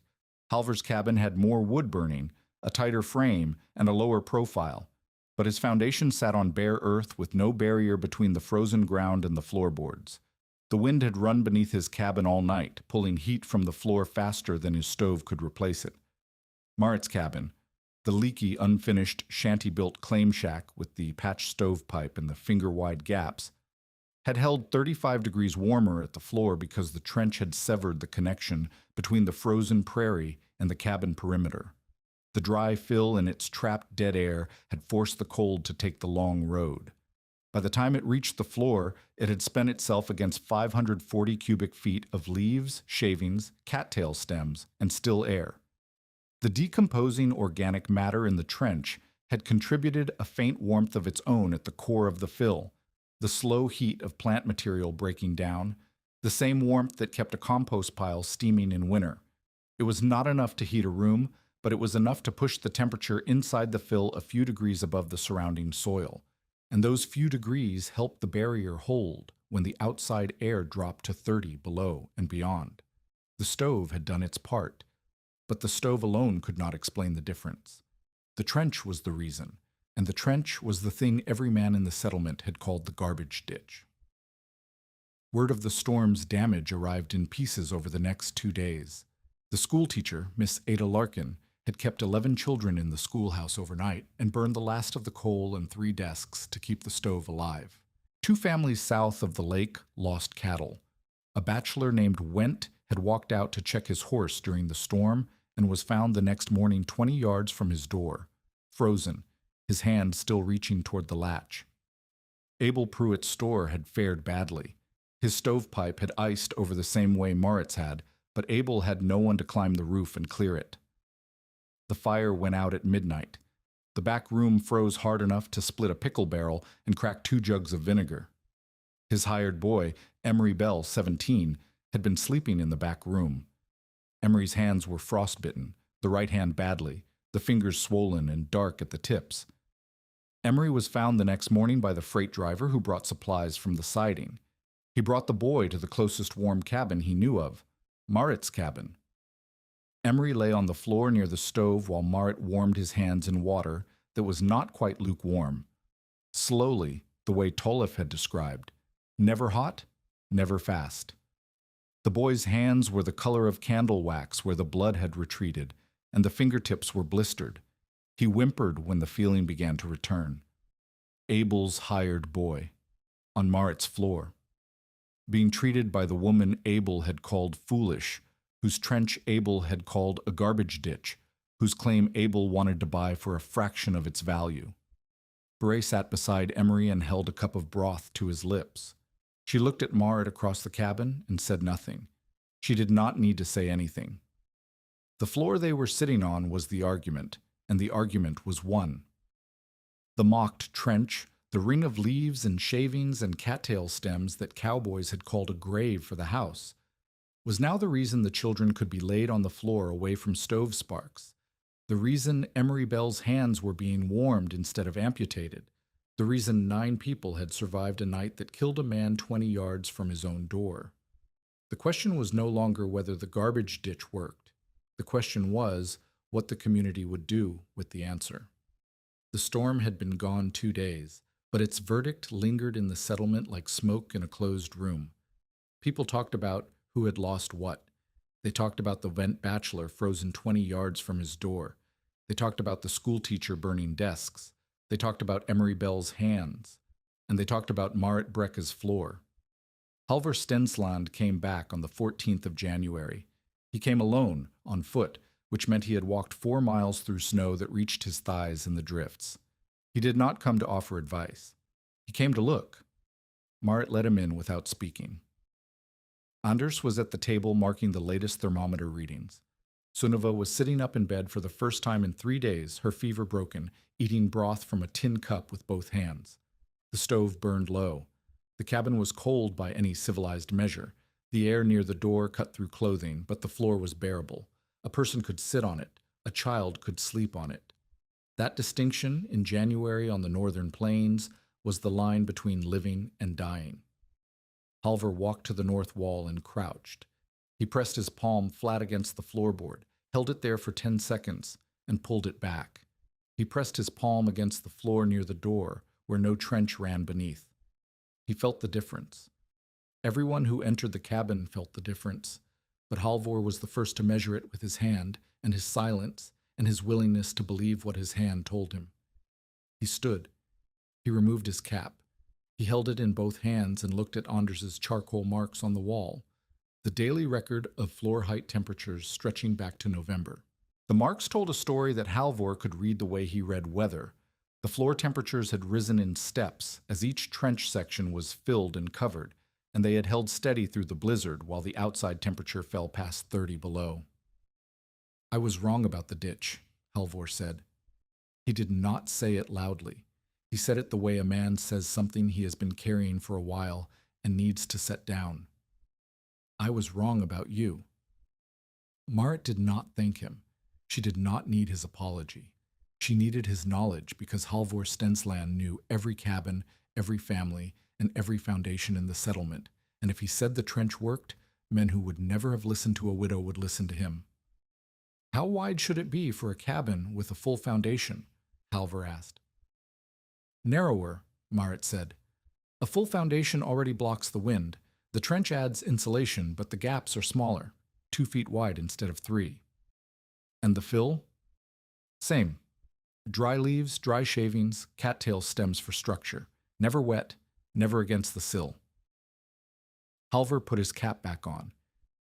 Halvor's cabin had more wood burning, a tighter frame, and a lower profile, but his foundation sat on bare earth with no barrier between the frozen ground and the floorboards. The wind had run beneath his cabin all night, pulling heat from the floor faster than his stove could replace it. Marit's cabin, the leaky, unfinished, shanty-built claim shack with the patched stovepipe and the finger-wide gaps, had held 35 degrees warmer at the floor because the trench had severed the connection between the frozen prairie and the cabin perimeter. The dry fill in its trapped dead air had forced the cold to take the long road. By the time it reached the floor, it had spent itself against 540 cubic feet of leaves, shavings, cattail stems, and still air. The decomposing organic matter in the trench had contributed a faint warmth of its own at the core of the fill, the slow heat of plant material breaking down, the same warmth that kept a compost pile steaming in winter. It was not enough to heat a room, but it was enough to push the temperature inside the fill a few degrees above the surrounding soil. And those few degrees helped the barrier hold when the outside air dropped to 30 below and beyond. The stove had done its part, but the stove alone could not explain the difference. The trench was the reason, and the trench was the thing every man in the settlement had called the garbage ditch. Word of the storm's damage arrived in pieces over the next 2 days. The schoolteacher, Miss Ada Larkin, had kept 11 children in the schoolhouse overnight and burned the last of the coal and 3 desks to keep the stove alive. 2 families south of the lake lost cattle. A bachelor named Went had walked out to check his horse during the storm and was found the next morning 20 yards from his door, frozen, his hand still reaching toward the latch. Abel Pruitt's store had fared badly. His stovepipe had iced over the same way Marit's had, but Abel had no one to climb the roof and clear it. The fire went out at midnight. The back room froze hard enough to split a pickle barrel and crack 2 jugs of vinegar. His hired boy, Emery Bell, 17, had been sleeping in the back room. Emery's hands were frostbitten, the right hand badly, the fingers swollen and dark at the tips. Emery was found the next morning by the freight driver who brought supplies from the siding. He brought the boy to the closest warm cabin he knew of, Marit's cabin. Emery lay on the floor near the stove while Marit warmed his hands in water that was not quite lukewarm. Slowly, the way Tolif had described. Never hot, never fast. The boy's hands were the color of candle wax where the blood had retreated, and the fingertips were blistered. He whimpered when the feeling began to return. Abel's hired boy, on Marit's floor. Being treated by the woman Abel had called foolish, whose trench Abel had called a garbage ditch, whose claim Abel wanted to buy for a fraction of its value. Beret sat beside Emery and held a cup of broth to his lips. She looked at Marit across the cabin and said nothing. She did not need to say anything. The floor they were sitting on was the argument, and the argument was won. The mocked trench, the ring of leaves and shavings and cattail stems that cowboys had called a grave for the house, was now the reason the children could be laid on the floor away from stove sparks, The reason Emery Bell's hands were being warmed instead of amputated. The reason 9 people had survived a night that killed a man 20 yards from his own door. The question was no longer whether the garbage ditch worked. The question was what the community would do with the answer. The storm had been gone 2 days, but its verdict lingered in the settlement like smoke in a closed room. People talked about who had lost what. They talked about the vent bachelor frozen 20 yards from his door. They talked about the schoolteacher burning desks. They talked about Emery Bell's hands. And they talked about Marit Brekke's floor. Halvor Stensland came back on the 14th of January. He came alone, on foot, which meant he had walked 4 miles through snow that reached his thighs in the drifts. He did not come to offer advice. He came to look. Marit let him in without speaking. Anders was at the table marking the latest thermometer readings. Sunniva was sitting up in bed for the first time in 3 days, her fever broken, eating broth from a tin cup with both hands. The stove burned low. The cabin was cold by any civilized measure. The air near the door cut through clothing, but the floor was bearable. A person could sit on it. A child could sleep on it. That distinction, in January on the northern plains, was the line between living and dying. Halvor walked to the north wall and crouched. He pressed his palm flat against the floorboard, held it there for 10 seconds, and pulled it back. He pressed his palm against the floor near the door, where no trench ran beneath. He felt the difference. Everyone who entered the cabin felt the difference, but Halvor was the first to measure it with his hand, and his silence, and his willingness to believe what his hand told him. He stood. He removed his cap. He held it in both hands and looked at Anders's charcoal marks on the wall, the daily record of floor height temperatures stretching back to November. The marks told a story that Halvor could read the way he read weather. The floor temperatures had risen in steps as each trench section was filled and covered, and they had held steady through the blizzard while the outside temperature fell past 30 below. "I was wrong about the ditch," Halvor said. He did not say it loudly. He said it the way a man says something he has been carrying for a while and needs to set down. "I was wrong about you." Marit did not thank him. She did not need his apology. She needed his knowledge because Halvor Stensland knew every cabin, every family, and every foundation in the settlement, and if he said the trench worked, men who would never have listened to a widow would listen to him. "How wide should it be for a cabin with a full foundation?" Halvor asked. "Narrower," Marit said. "A full foundation already blocks the wind. The trench adds insulation, but the gaps are smaller, 2 feet wide instead of 3. "And the fill?" "Same. Dry leaves, dry shavings, cattail stems for structure. Never wet, never against the sill." Halvor put his cap back on.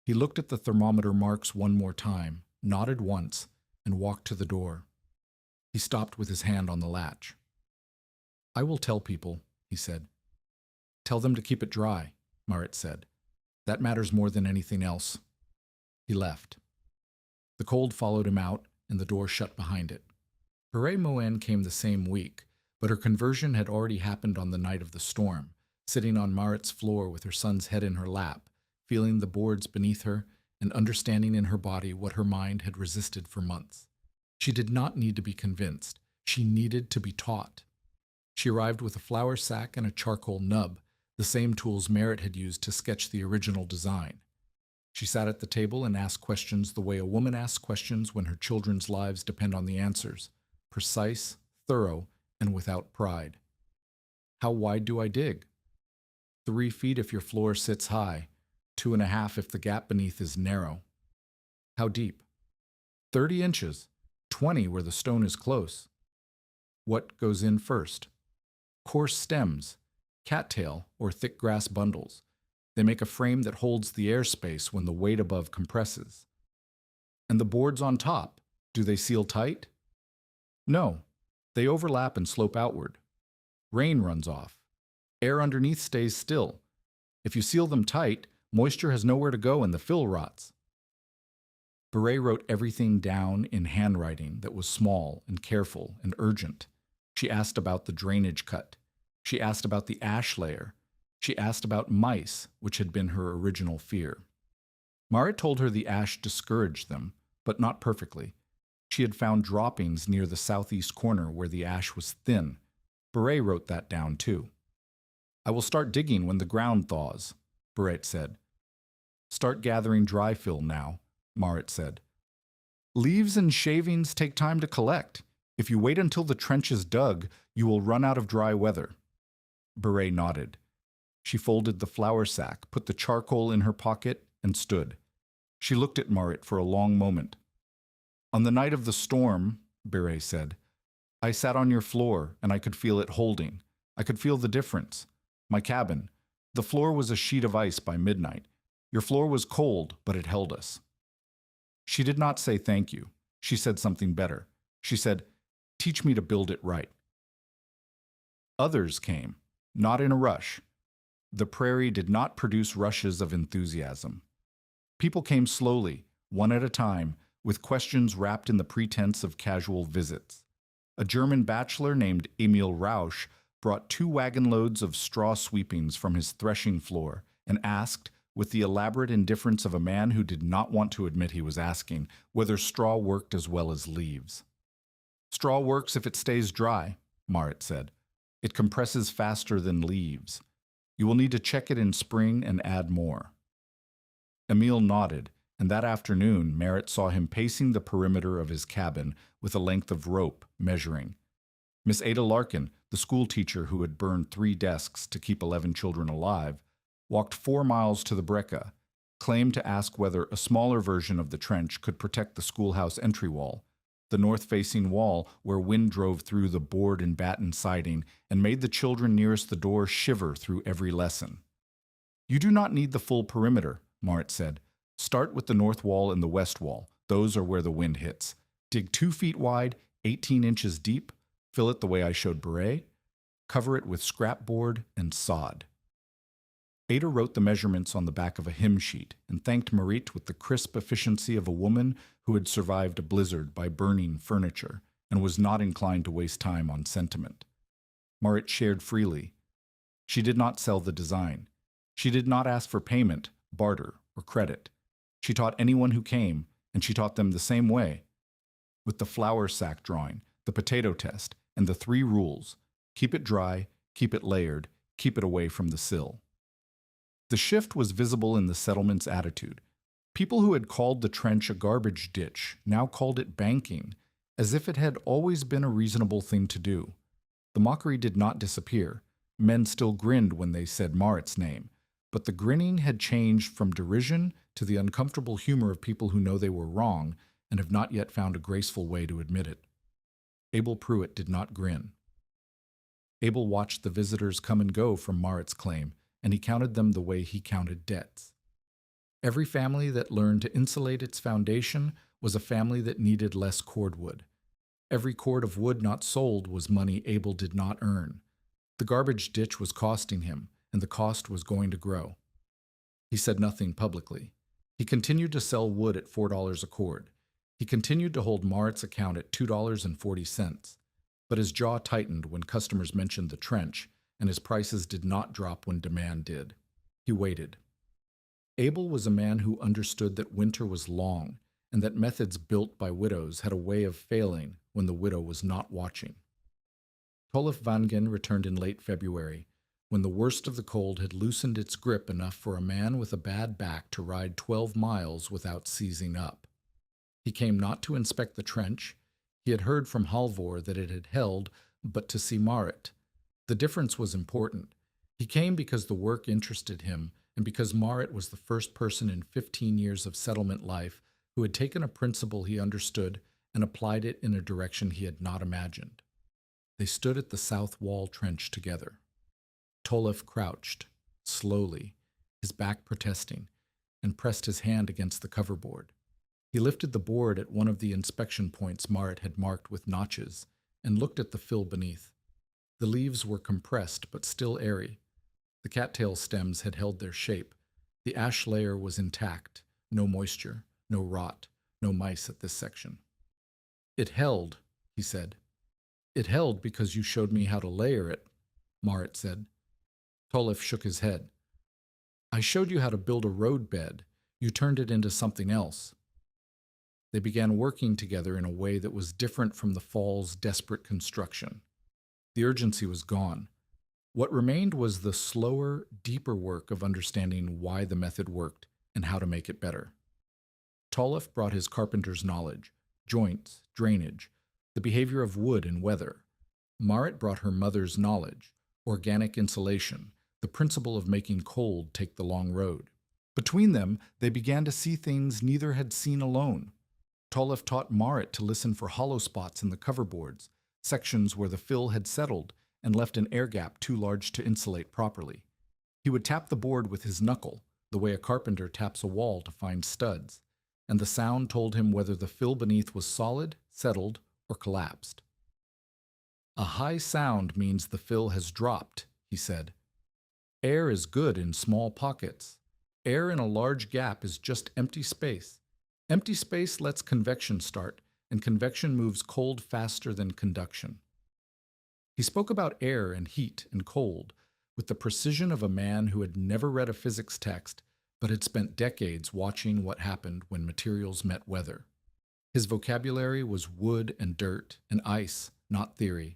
He looked at the thermometer marks one more time, nodded once, and walked to the door. He stopped with his hand on the latch. "I will tell people," he said. "Tell them to keep it dry," Marit said. "That matters more than anything else." He left. The cold followed him out, and the door shut behind it. Prairie Moat came the same week, but her conversion had already happened on the night of the storm, sitting on Marit's floor with her son's head in her lap, feeling the boards beneath her, and understanding in her body what her mind had resisted for months. She did not need to be convinced. She needed to be taught. She arrived with a flour sack and a charcoal nub, the same tools Marit had used to sketch the original design. She sat at the table and asked questions the way a woman asks questions when her children's lives depend on the answers, precise, thorough, and without pride. "How wide do I dig?" 3 feet if your floor sits high, 2.5 if the gap beneath is narrow. "How deep?" 30 inches, 20 where the stone is close. "What goes in first?" "Coarse stems, cattail, or thick grass bundles. They make a frame that holds the airspace when the weight above compresses." "And the boards on top, do they seal tight?" "No, they overlap and slope outward. Rain runs off. Air underneath stays still. If you seal them tight, moisture has nowhere to go and the fill rots." Beret wrote everything down in handwriting that was small and careful and urgent. She asked about the drainage cut. She asked about the ash layer. She asked about mice, which had been her original fear. Marit told her the ash discouraged them, but not perfectly. She had found droppings near the southeast corner where the ash was thin. Beret wrote that down too. I will start digging when the ground thaws, Beret said. Start gathering dry fill now, Marit said. Leaves and shavings take time to collect. If you wait until the trench is dug, you will run out of dry weather. Beret nodded. She folded the flour sack, put the charcoal in her pocket, and stood. She looked at Marit for a long moment. On the night of the storm, Beret said, I sat on your floor and I could feel it holding. I could feel the difference. My cabin. The floor was a sheet of ice by midnight. Your floor was cold, but it held us. She did not say thank you. She said something better. She said, teach me to build it right. Others came, not in a rush. The prairie did not produce rushes of enthusiasm. People came slowly, one at a time, with questions wrapped in the pretense of casual visits. A German bachelor named Emil Rausch brought 2 wagon loads of straw sweepings from his threshing floor and asked, with the elaborate indifference of a man who did not want to admit he was asking, whether straw worked as well as leaves. Straw works if it stays dry, Marit said. It compresses faster than leaves. You will need to check it in spring and add more. Emil nodded, and that afternoon Marit saw him pacing the perimeter of his cabin with a length of rope, measuring. Miss Ada Larkin, the school teacher who had burned 3 desks to keep 11 children alive, walked 4 miles to the Brecca, claimed to ask whether a smaller version of the trench could protect the schoolhouse entry wall, the north-facing wall where wind drove through the board and batten siding and made the children nearest the door shiver through every lesson. You do not need the full perimeter, Marit said. Start with the north wall and the west wall. Those are where the wind hits. Dig 2 feet wide, 18 inches deep, fill it the way I showed Beret, cover it with scrap board and sod. Ada wrote the measurements on the back of a hymn sheet and thanked Marit with the crisp efficiency of a woman who had survived a blizzard by burning furniture and was not inclined to waste time on sentiment. Marit shared freely. She did not sell the design. She did not ask for payment, barter, or credit. She taught anyone who came, and she taught them the same way. With the flour sack drawing, the potato test, and the 3 rules: keep it dry, keep it layered, keep it away from the sill. The shift was visible in the settlement's attitude. People who had called the trench a garbage ditch now called it banking, as if it had always been a reasonable thing to do. The mockery did not disappear. Men still grinned when they said Marit's name, but the grinning had changed from derision to the uncomfortable humor of people who know they were wrong and have not yet found a graceful way to admit it. Abel Pruitt did not grin. Abel watched the visitors come and go from Marit's claim, and he counted them the way he counted debts. Every family that learned to insulate its foundation was a family that needed less cordwood. Every cord of wood not sold was money Abel did not earn. The garbage ditch was costing him, and the cost was going to grow. He said nothing publicly. He continued to sell wood at $4 a cord. He continued to hold Marit's account at $2.40, but his jaw tightened when customers mentioned the trench, and his prices did not drop when demand did. He waited. Abel was a man who understood that winter was long, and that methods built by widows had a way of failing when the widow was not watching. Tolf Vangen returned in late February, when the worst of the cold had loosened its grip enough for a man with a bad back to ride 12 miles without seizing up. He came not to inspect the trench. He had heard from Halvor that it had held, but to see Marit. The difference was important. He came because the work interested him, and because Marit was the first person in 15 years of settlement life who had taken a principle he understood and applied it in a direction he had not imagined. They stood at the south wall trench together. Tolf crouched, slowly, his back protesting, and pressed his hand against the coverboard. He lifted the board at one of the inspection points Marit had marked with notches and looked at the fill beneath. The leaves were compressed but still airy. The cattail stems had held their shape. The ash layer was intact, no moisture, no rot, no mice at this section. It held, he said. It held because you showed me how to layer it, Marit said. Tolf shook his head. I showed you how to build a road bed. You turned it into something else. They began working together in a way that was different from the fall's desperate construction. The urgency was gone. What remained was the slower, deeper work of understanding why the method worked and how to make it better. Tolliff brought his carpenter's knowledge, joints, drainage, the behavior of wood and weather. Moat brought her mother's knowledge, organic insulation, the principle of making cold take the long road. Between them, they began to see things neither had seen alone. Tolliff taught Moat to listen for hollow spots in the coverboards, sections where the fill had settled and left an air gap too large to insulate properly. He would tap the board with his knuckle, the way a carpenter taps a wall to find studs, and the sound told him whether the fill beneath was solid, settled, or collapsed. A high sound means the fill has dropped, he said. Air is good in small pockets. Air in a large gap is just empty space. Empty space lets convection start, and convection moves cold faster than conduction. He spoke about air and heat and cold with the precision of a man who had never read a physics text but had spent decades watching what happened when materials met weather. His vocabulary was wood and dirt and ice, not theory,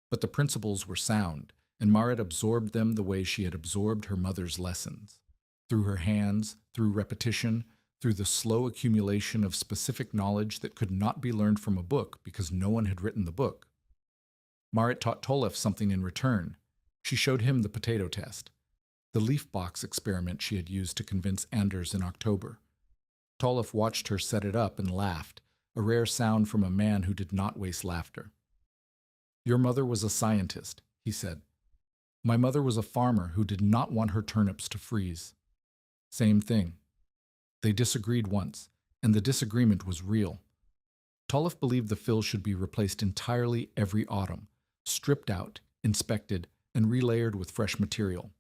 but the principles were sound, and Moat absorbed them the way she had absorbed her mother's lessons. Through her hands, through repetition, through the slow accumulation of specific knowledge that could not be learned from a book because no one had written the book. Moat taught Tolliff something in return. She showed him the potato test, the leaf box experiment she had used to convince Anders in October. Tolliff watched her set it up and laughed, a rare sound from a man who did not waste laughter. Your mother was a scientist, he said. My mother was a farmer who did not want her turnips to freeze. Same thing. They disagreed once, and the disagreement was real. Tolliff believed the fill should be replaced entirely every autumn, stripped out, inspected, and relayered with fresh material.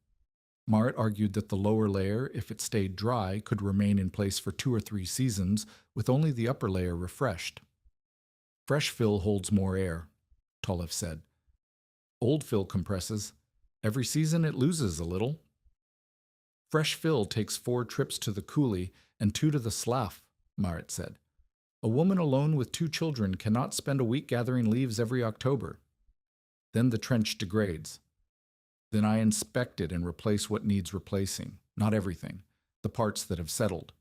Moat argued that the lower layer, if it stayed dry, could remain in place for 2 or 3 seasons, with only the upper layer refreshed. Fresh fill holds more air, Tolliff said. Old fill compresses. Every season it loses a little. Fresh fill takes 4 trips to the coulee and 2 to the slough, Moat said. A woman alone with 2 children cannot spend a week gathering leaves every October. Then the trench degrades. Then I inspect it and replace what needs replacing, not everything, the parts that have settled.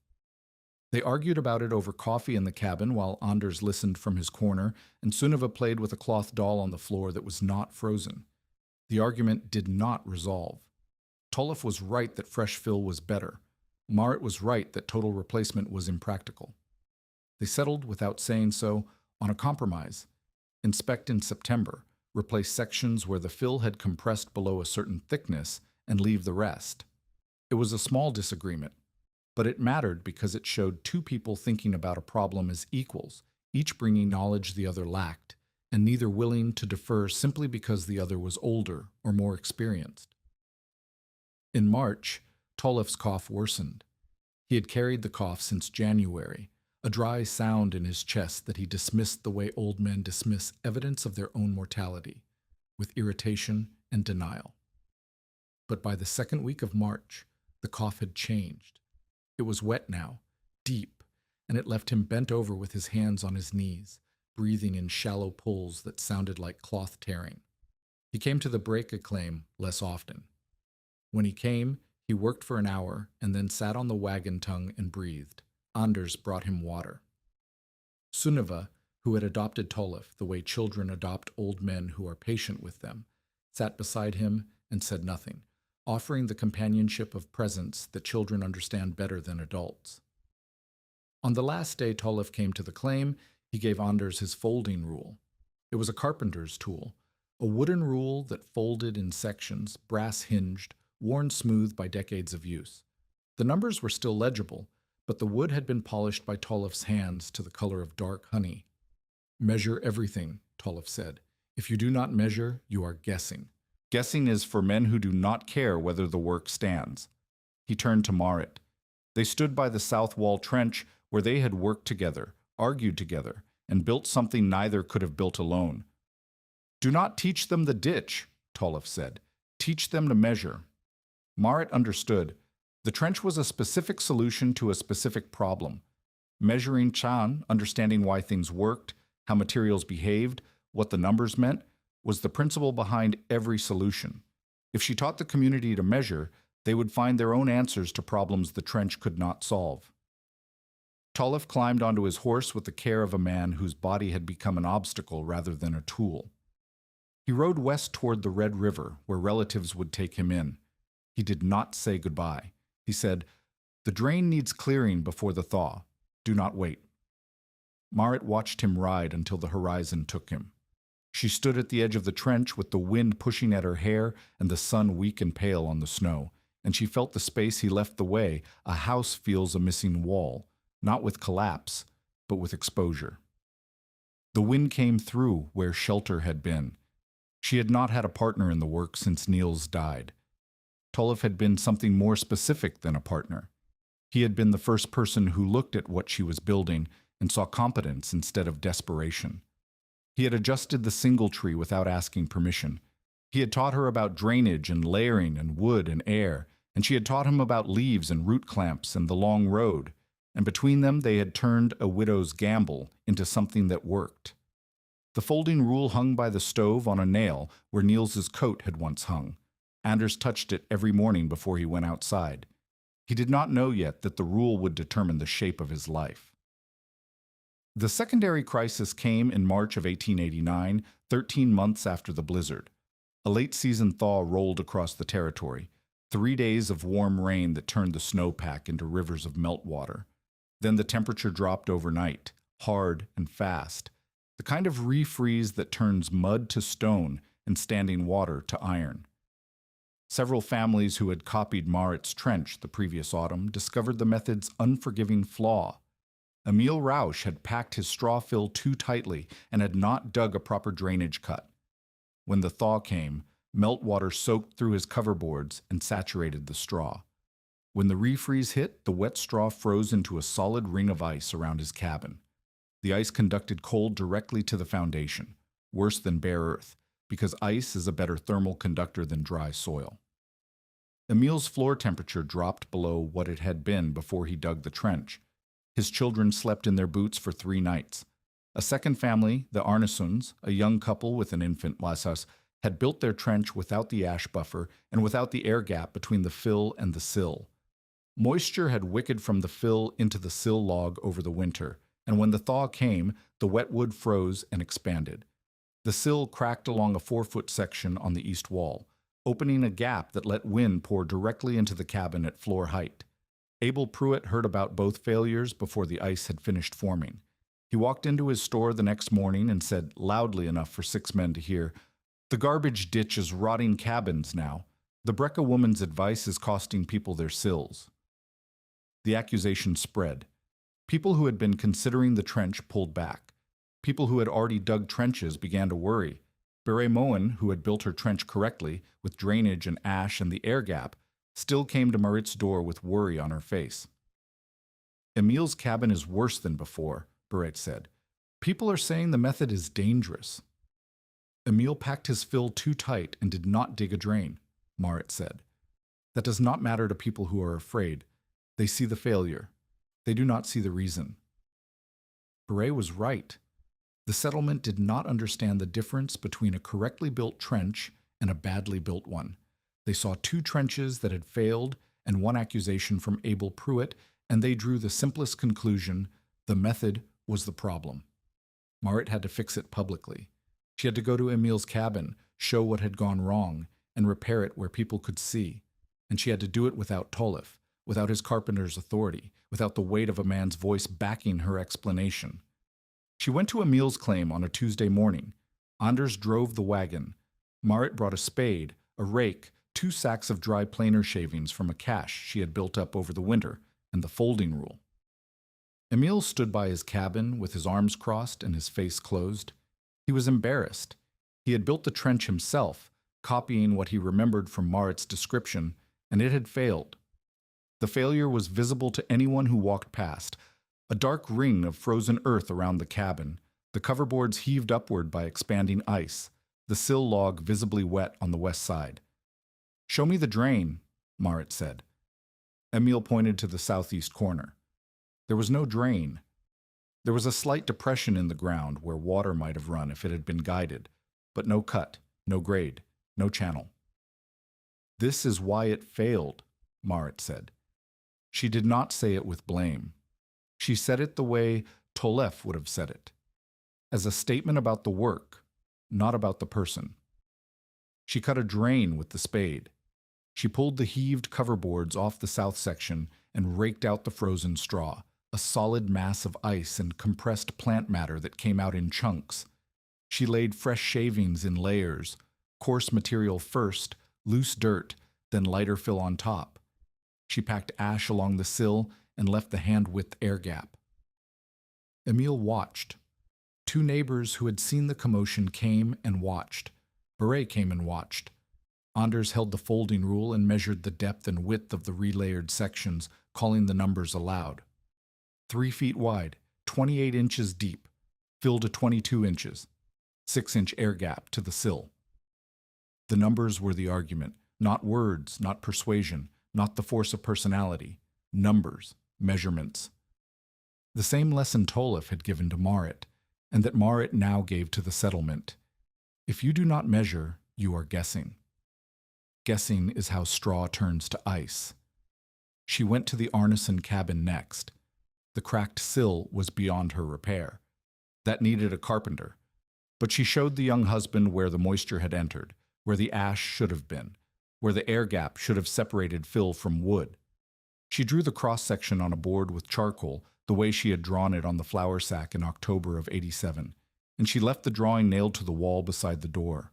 They argued about it over coffee in the cabin while Anders listened from his corner and Sunniva played with a cloth doll on the floor that was not frozen. The argument did not resolve. Tolliff was right that fresh fill was better. Moat was right that total replacement was impractical. They settled, without saying so, on a compromise. Inspect in September, replace sections where the fill had compressed below a certain thickness, and leave the rest. It was a small disagreement, but it mattered because it showed 2 people thinking about a problem as equals, each bringing knowledge the other lacked, and neither willing to defer simply because the other was older or more experienced. In March, Tolliff's cough worsened. He had carried the cough since January, a dry sound in his chest that he dismissed the way old men dismiss evidence of their own mortality, with irritation and denial. But by the 2nd week of March, the cough had changed. It was wet now, deep, and it left him bent over with his hands on his knees, breathing in shallow pulls that sounded like cloth tearing. He came to the break-a-claim less often. When he came, he worked for an hour and then sat on the wagon tongue and breathed. Anders brought him water. Sunniva, who had adopted Tolliff the way children adopt old men who are patient with them, sat beside him and said nothing, offering the companionship of presence that children understand better than adults. On the last day Tolliff came to the claim, he gave Anders his folding rule. It was a carpenter's tool, a wooden rule that folded in sections, brass-hinged, worn smooth by decades of use. The numbers were still legible, but the wood had been polished by Tolliff's hands to the color of dark honey. Measure everything, Tolliff said. If you do not measure, you are guessing. Guessing is for men who do not care whether the work stands. He turned to Moat. They stood by the south wall trench where they had worked together, argued together, and built something neither could have built alone. Do not teach them the ditch, Tolliff said. Teach them to measure. Moat understood. The trench was a specific solution to a specific problem. Measuring Chan, understanding why things worked, how materials behaved, what the numbers meant, was the principle behind every solution. If she taught the community to measure, they would find their own answers to problems the trench could not solve. Tolliff climbed onto his horse with the care of a man whose body had become an obstacle rather than a tool. He rode west toward the Red River, where relatives would take him in. He did not say goodbye. He said, "The drain needs clearing before the thaw. Do not wait." Marit watched him ride until the horizon took him. She stood at the edge of the trench with the wind pushing at her hair and the sun weak and pale on the snow, and she felt the space he left the way. A house feels a missing wall, not with collapse, but with exposure. The wind came through where shelter had been. She had not had a partner in the work since Niels died. Tolliff had been something more specific than a partner. He had been the first person who looked at what she was building and saw competence instead of desperation. He had adjusted the single tree without asking permission. He had taught her about drainage and layering and wood and air, and she had taught him about leaves and root clamps and the long road, and between them they had turned a widow's gamble into something that worked. The folding rule hung by the stove on a nail where Niels's coat had once hung. Anders touched it every morning before he went outside. He did not know yet that the rule would determine the shape of his life. The secondary crisis came in March of 1889, 13 months after the blizzard. A late-season thaw rolled across the territory, 3 days of warm rain that turned the snowpack into rivers of meltwater. Then the temperature dropped overnight, hard and fast, the kind of refreeze that turns mud to stone and standing water to iron. Several families who had copied Marit's trench the previous autumn discovered the method's unforgiving flaw. Emil Rausch had packed his straw fill too tightly and had not dug a proper drainage cut. When the thaw came, meltwater soaked through his coverboards and saturated the straw. When the refreeze hit, the wet straw froze into a solid ring of ice around his cabin. The ice conducted cold directly to the foundation, worse than bare earth, because ice is a better thermal conductor than dry soil. Emil's floor temperature dropped below what it had been before he dug the trench. His children slept in their boots for 3 nights. A second family, the Arnesuns, a young couple with an infant Lasas, had built their trench without the ash buffer and without the air gap between the fill and the sill. Moisture had wickered from the fill into the sill log over the winter, and when the thaw came, the wet wood froze and expanded. The sill cracked along a 4-foot section on the east wall, opening a gap that let wind pour directly into the cabin at floor height. Abel Pruitt heard about both failures before the ice had finished forming. He walked into his store the next morning and said, loudly enough for 6 men to hear, "The garbage ditch is rotting cabins now. The Brecka woman's advice is costing people their sills." The accusation spread. People who had been considering the trench pulled back. People who had already dug trenches began to worry. Beret Moen, who had built her trench correctly, with drainage and ash and the air gap, still came to Marit's door with worry on her face. "Emil's cabin is worse than before," Beret said. "People are saying the method is dangerous." "Emil packed his fill too tight and did not dig a drain," Marit said. "That does not matter to people who are afraid. They see the failure. They do not see the reason." Beret was right. The settlement did not understand the difference between a correctly built trench and a badly built one. They saw 2 trenches that had failed and 1 accusation from Abel Pruitt, and they drew the simplest conclusion: the method was the problem. Marit had to fix it publicly. She had to go to Emil's cabin, show what had gone wrong, and repair it where people could see. And she had to do it without Tolliff, without his carpenter's authority, without the weight of a man's voice backing her explanation. She went to Emil's claim on a Tuesday morning. Anders drove the wagon. Marit brought a spade, a rake, 2 sacks of dry planer shavings from a cache she had built up over the winter, and the folding rule. Emil stood by his cabin with his arms crossed and his face closed. He was embarrassed. He had built the trench himself, copying what he remembered from Marit's description, and it had failed. The failure was visible to anyone who walked past. A dark ring of frozen earth around the cabin, the coverboards heaved upward by expanding ice, the sill log visibly wet on the west side. "Show me the drain," Marit said. Emil pointed to the southeast corner. There was no drain, There was a slight depression in the ground where water might have run if it had been guided, but no cut, no grade, no channel. "This is why it failed," Moat said. She did not say it with blame. She said it the way Tolef would have said it, as a statement about the work, not about the person. She cut a drain with the spade. She pulled the heaved coverboards off the south section and raked out the frozen straw, a solid mass of ice and compressed plant matter that came out in chunks. She laid fresh shavings in layers, coarse material first, loose dirt, then lighter fill on top. She packed ash along the sill and left the hand-width air gap. Emile watched. Two neighbors who had seen the commotion came and watched. Beret came and watched. Anders held the folding rule and measured the depth and width of the relayered sections, calling the numbers aloud. 3 feet wide, 28 inches deep, fill to 22 inches, 6-inch air gap to the sill. The numbers were the argument, not words, not persuasion, not the force of personality. Numbers, measurements. The same lesson Tolef had given to Moat, and that Moat now gave to the settlement. If you do not measure, you are guessing. Guessing is how straw turns to ice. She went to the Arneson cabin next. The cracked sill was beyond her repair. That needed a carpenter. But she showed the young husband where the moisture had entered, where the ash should have been, where the air gap should have separated fill from wood. She drew the cross-section on a board with charcoal, the way she had drawn it on the flour sack in October of '87, and she left the drawing nailed to the wall beside the door.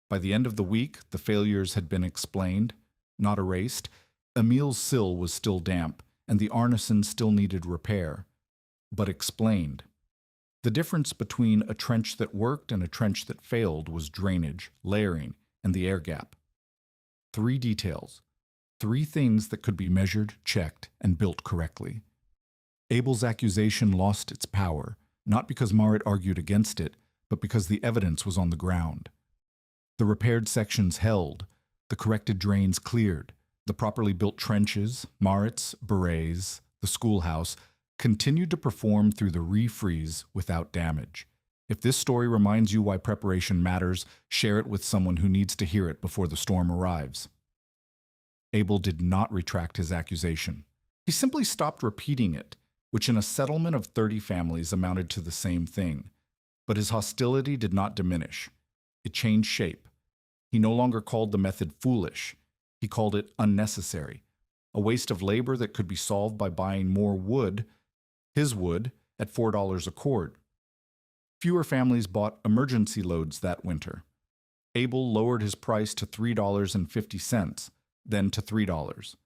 By the end of the week, the failures had been explained, not erased. Emile's sill was still damp, and the Arneson still needed repair, but explained. The difference between a trench that worked and a trench that failed was drainage, layering, and the air gap. 3 details, 3 things that could be measured, checked, and built correctly. Abel's accusation lost its power, not because Moat argued against it, but because the evidence was on the ground. The repaired sections held, the corrected drains cleared, the properly built trenches, Moat's, Beret's, the schoolhouse, continued to perform through the refreeze without damage. If this story reminds you why preparation matters, share it with someone who needs to hear it before the storm arrives. Abel did not retract his accusation. He simply stopped repeating it, which in a settlement of 30 families amounted to the same thing. But his hostility did not diminish. It changed shape. He no longer called the method foolish. He called it unnecessary, a waste of labor that could be solved by buying more wood, his wood, at $4 a cord. Fewer families bought emergency loads that winter. Abel lowered his price to $3.50, then to $3.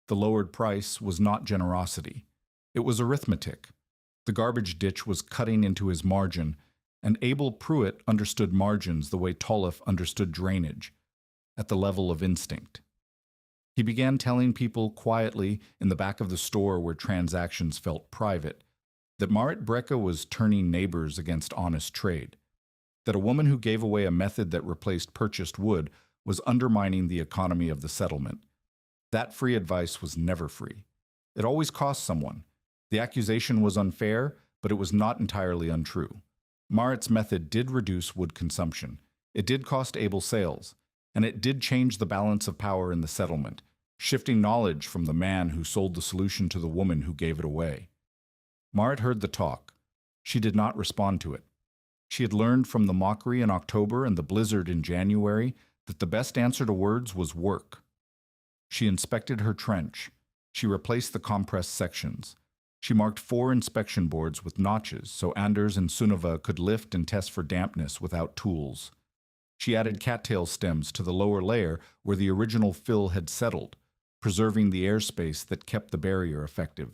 The lowered price was not generosity. It was arithmetic. The garbage ditch was cutting into his margin, and Abel Pruitt understood margins the way Tolef understood drainage, at the level of instinct. He began telling people quietly in the back of the store where transactions felt private that Moat Brecka was turning neighbors against honest trade, that a woman who gave away a method that replaced purchased wood was undermining the economy of the settlement. That free advice was never free. It always cost someone. The accusation was unfair, but it was not entirely untrue. Moat's method did reduce wood consumption. It did cost Abel sales, and it did change the balance of power in the settlement, shifting knowledge from the man who sold the solution to the woman who gave it away. Moat heard the talk. She did not respond to it. She had learned from the mockery in October and the blizzard in January that the best answer to words was work. She inspected her trench. She replaced the compressed sections. She marked 4 inspection boards with notches so Anders and Sunniva could lift and test for dampness without tools. She added cattail stems to the lower layer where the original fill had settled, preserving the airspace that kept the barrier effective.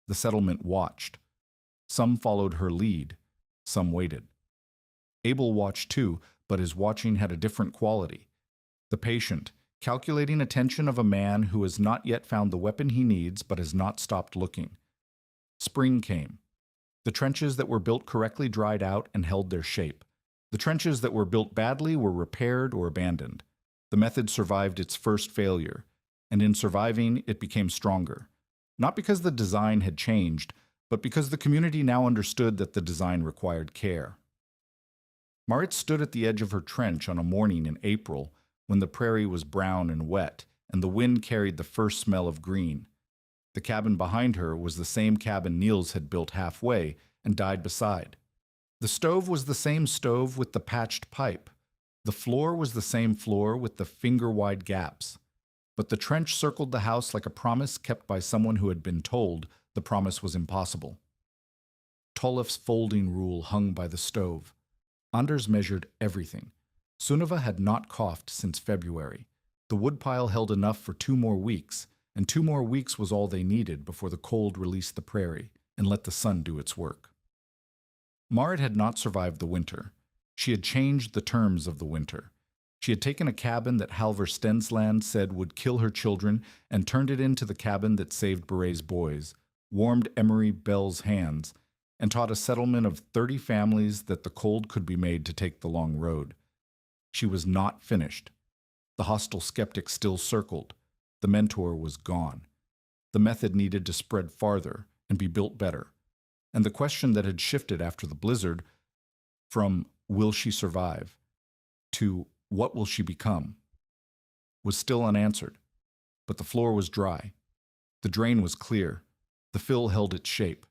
The settlement watched. Some followed her lead. Some waited. Abel watched too, but his watching had a different quality. The patient, calculating attention of a man who has not yet found the weapon he needs but has not stopped looking. Spring came. The trenches that were built correctly dried out and held their shape. The trenches that were built badly were repaired or abandoned. The method survived its first failure, and in surviving, it became stronger. Not because the design had changed, but because the community now understood that the design required care. Marit stood at the edge of her trench on a morning in April when the prairie was brown and wet, and the wind carried the first smell of green. The cabin behind her was the same cabin Niels had built halfway and died beside. The stove was the same stove with the patched pipe. The floor was the same floor with the finger-wide gaps. But the trench circled the house like a promise kept by someone who had been told the promise was impossible. Tollef's folding rule hung by the stove. Anders measured everything. Sunniva had not coughed since February. The woodpile held enough for 2 more weeks, and 2 more weeks was all they needed before the cold released the prairie and let the sun do its work. Marit had not survived the winter. She had changed the terms of the winter. She had taken a cabin that Halvor Stensland said would kill her children and turned it into the cabin that saved Beret's boys, warmed Emery Bell's hands, and taught a settlement of 30 families that the cold could be made to take the long road. She was not finished. The hostile skeptic still circled. The mentor was gone. The method needed to spread farther and be built better. And the question that had shifted after the blizzard from "will she survive" to "what will she become" was still unanswered. But the floor was dry. The drain was clear. The fill held its shape.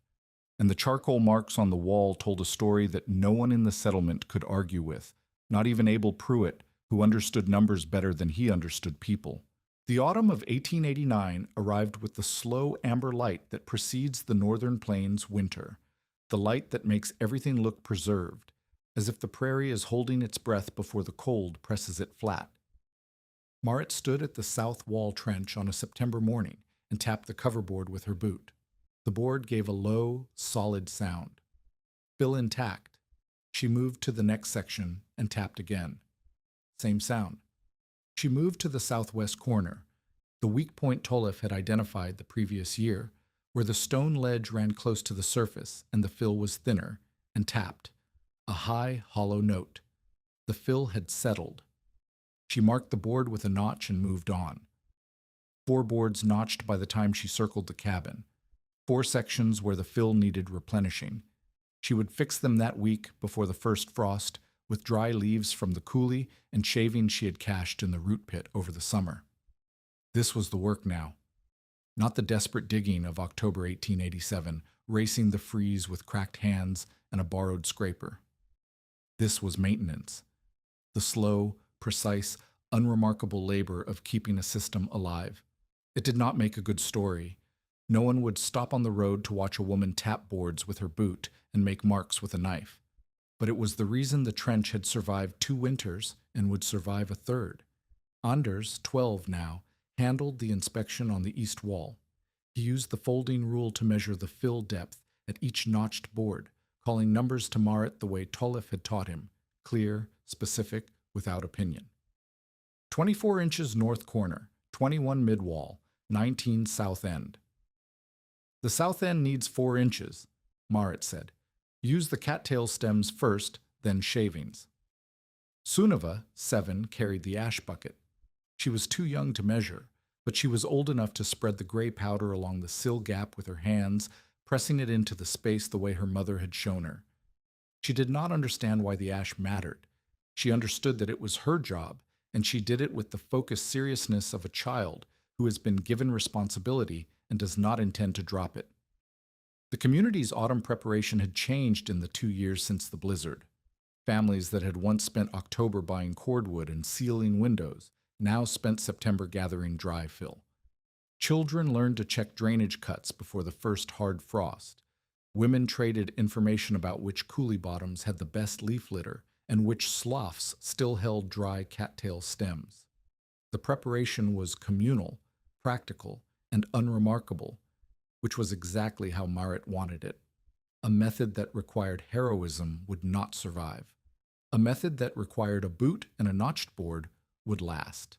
And the charcoal marks on the wall told a story that no one in the settlement could argue with, not even Abel Pruitt, who understood numbers better than he understood people. The autumn of 1889 arrived with the slow amber light that precedes the northern plains' winter, the light that makes everything look preserved, as if the prairie is holding its breath before the cold presses it flat. Marit stood at the south wall trench on a September morning and tapped the coverboard with her boot. The board gave a low, solid sound. Fill intact. She moved to the next section and tapped again. Same sound. She moved to the southwest corner, the weak point Tollef had identified the previous year, where the stone ledge ran close to the surface and the fill was thinner, and tapped. A high, hollow note. The fill had settled. She marked the board with a notch and moved on. 4 boards notched by the time she circled the cabin. 4 sections where the fill needed replenishing. She would fix them that week before the first frost, with dry leaves from the coulee and shavings she had cached in the root pit over the summer. This was the work now. Not the desperate digging of October 1887, racing the freeze with cracked hands and a borrowed scraper. This was maintenance. The slow, precise, unremarkable labor of keeping a system alive. It did not make a good story. No one would stop on the road to watch a woman tap boards with her boot and make marks with a knife. But it was the reason the trench had survived 2 winters and would survive a third. Anders, 12 now, handled the inspection on the east wall. He used the folding rule to measure the fill depth at each notched board, calling numbers to Marit the way Tollef had taught him, clear, specific, without opinion. 24 inches north corner, 21 mid-wall, 19 south end. The south end needs 4 inches, Marit said. Use the cattail stems first, then shavings. Sunniva, 7, carried the ash bucket. She was too young to measure, but she was old enough to spread the gray powder along the sill gap with her hands, pressing it into the space the way her mother had shown her. She did not understand why the ash mattered. She understood that it was her job, and she did it with the focused seriousness of a child who has been given responsibility and does not intend to drop it. The community's autumn preparation had changed in the 2 years since the blizzard. Families that had once spent October buying cordwood and sealing windows now spent September gathering dry fill. Children learned to check drainage cuts before the first hard frost. Women traded information about which coulee bottoms had the best leaf litter and which sloughs still held dry cattail stems. The preparation was communal, practical, and unremarkable, which was exactly how Marit wanted it. A method that required heroism would not survive. A method that required a boot and a notched board would last.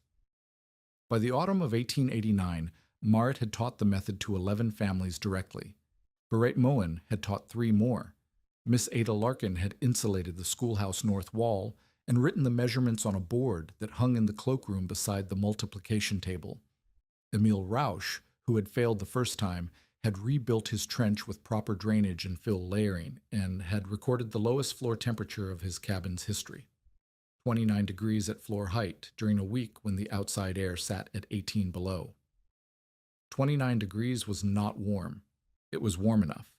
By the autumn of 1889, Marit had taught the method to 11 families directly. Beret Moen had taught 3 more. Miss Ada Larkin had insulated the schoolhouse north wall and written the measurements on a board that hung in the cloakroom beside the multiplication table. Emil Rausch, who had failed the first time, had rebuilt his trench with proper drainage and fill layering, and had recorded the lowest floor temperature of his cabin's history, 29 degrees at floor height, during a week when the outside air sat at 18 below. 29 degrees was not warm. It was warm enough.